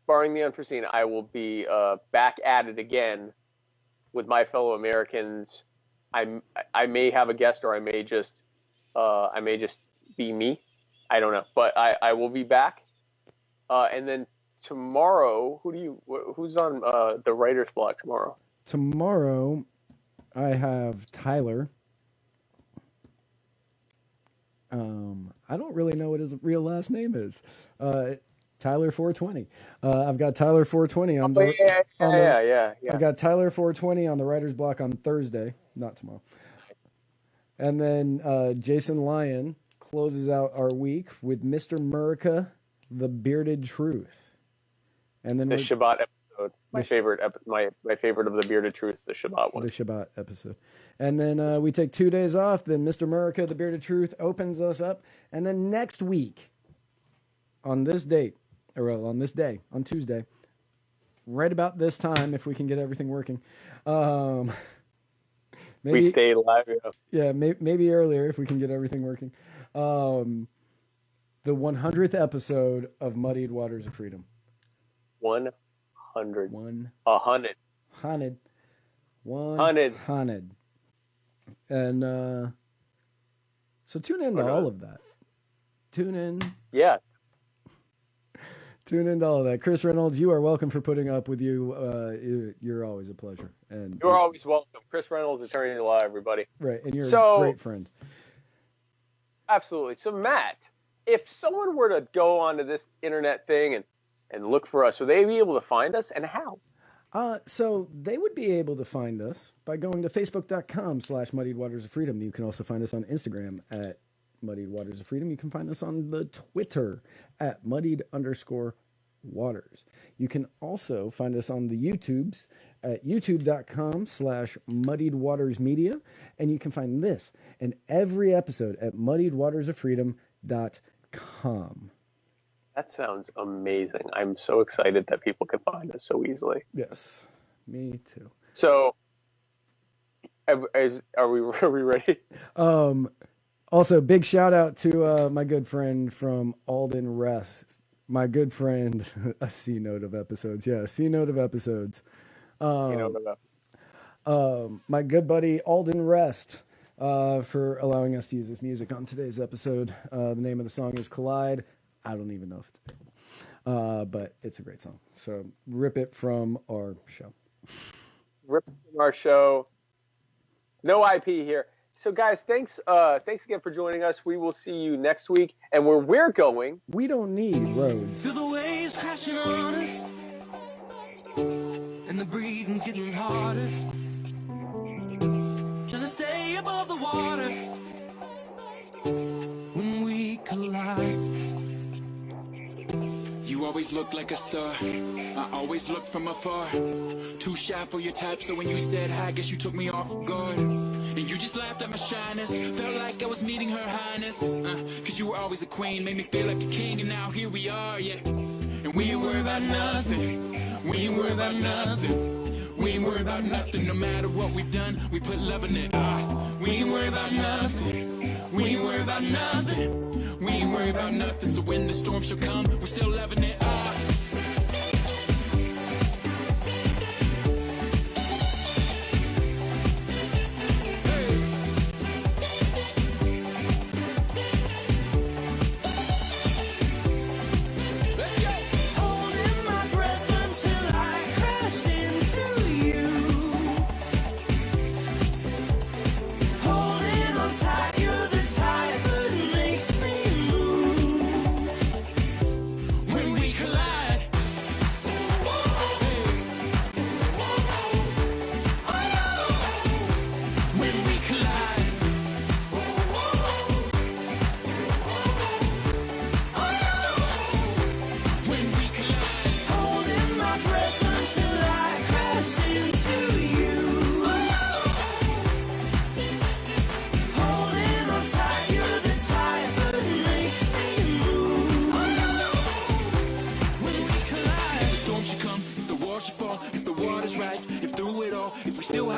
barring the unforeseen, I will be back at it again with my fellow Americans. I may have a guest, or I may just be me. I don't know, but I will be back. And then tomorrow, who's on the writer's block tomorrow? Tomorrow, I have Tyler. I don't really know what his real last name is. Tyler 420. I've got Tyler 420 on the. Yeah. I've got Tyler 420 on the writer's block on Thursday, not tomorrow. And then Jason Lyon closes out our week with Mr. Murica, the Bearded Truth. And then the Shabbat episode, my favorite of the Bearded Truth, the Shabbat one. The Shabbat episode. And then we take 2 days off. Then Mr. Murica, the Bearded Truth, opens us up. And then next week, on this date, on Tuesday, right about this time, if we can get everything working. Maybe, we stay live. Yeah, maybe earlier if we can get everything working. The 100th episode of Muddied Waters of Freedom. 100. 100. 100. And so tune in to all of that. Tune in. Yeah. Tune into all of that. Chris Reynolds, you are welcome for putting up with you. You're always a pleasure. And you're always welcome. Chris Reynolds, attorney law, everybody. Right, and you're a great friend. Absolutely. So, Matt, if someone were to go onto this internet thing and look for us, would they be able to find us, and how? So they would be able to find us by going to facebook.com/Muddied Waters of Freedom. You can also find us on Instagram at Muddied Waters of Freedom. You can find us on the Twitter at @muddied_waters. You can also find us on the YouTubes at youtube.com/Muddied Waters Media. And you can find this and every episode at muddiedwatersofreedom.com. That sounds amazing. I'm so excited that people can find us so easily. Yes, me too. So, are we ready? Also, big shout out to my good friend from Alden Rest. My good friend, a C note of episodes. Yeah, C note of episodes. My good buddy Alden Rest for allowing us to use his music on today's episode. The name of the song is Collide. I don't even know if it's available, but it's a great song. So rip it from our show. Rip it from our show. No IP here. So guys, thanks again for joining us. We will see you next week. And where we're going, we don't need roads. To the waves crashing on us, and the breathing's getting harder. Trying to stay above the water when we collide. You always look like a star. I always look from afar. Too shy for your type, so when you said hi, guess you took me off guard. And you just laughed at my shyness. Felt like I was meeting her highness. Cause you were always a queen, made me feel like a king, and now here we are, yeah. And we ain't worried about nothing. We ain't worried about nothing. We ain't worried about nothing. No matter what we've done, we put love in it. We ain't worried about nothing. We ain't worried about nothing. We ain't worried about nothing. So when the storm shall come, we're still loving it.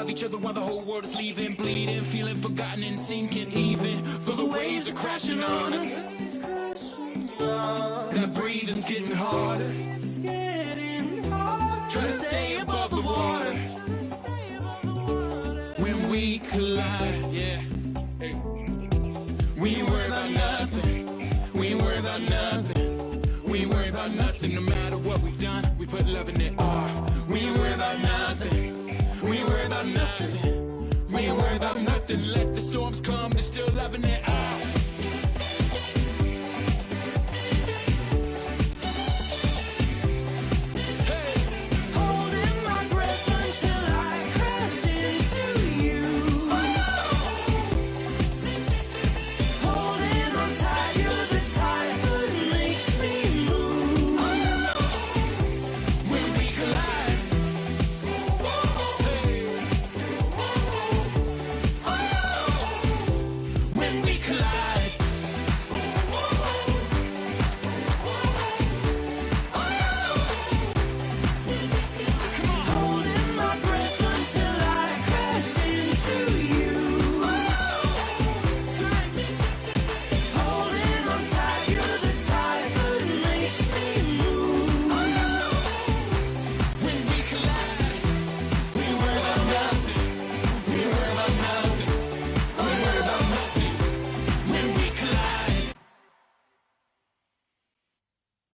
Each other while the whole world is leaving, bleeding, feeling forgotten and sinking even. Though the waves are crashing on us, and the breathing's getting harder. Trying to stay above the water when we collide, yeah. Hey. We ain't worried about nothing. We ain't worried about nothing. We ain't worried about nothing. No matter what we've done, we put love in it. We ain't worried about nothing. We ain't worried about nothing. We ain't worried about nothing. Let the storms come, they're still loving it.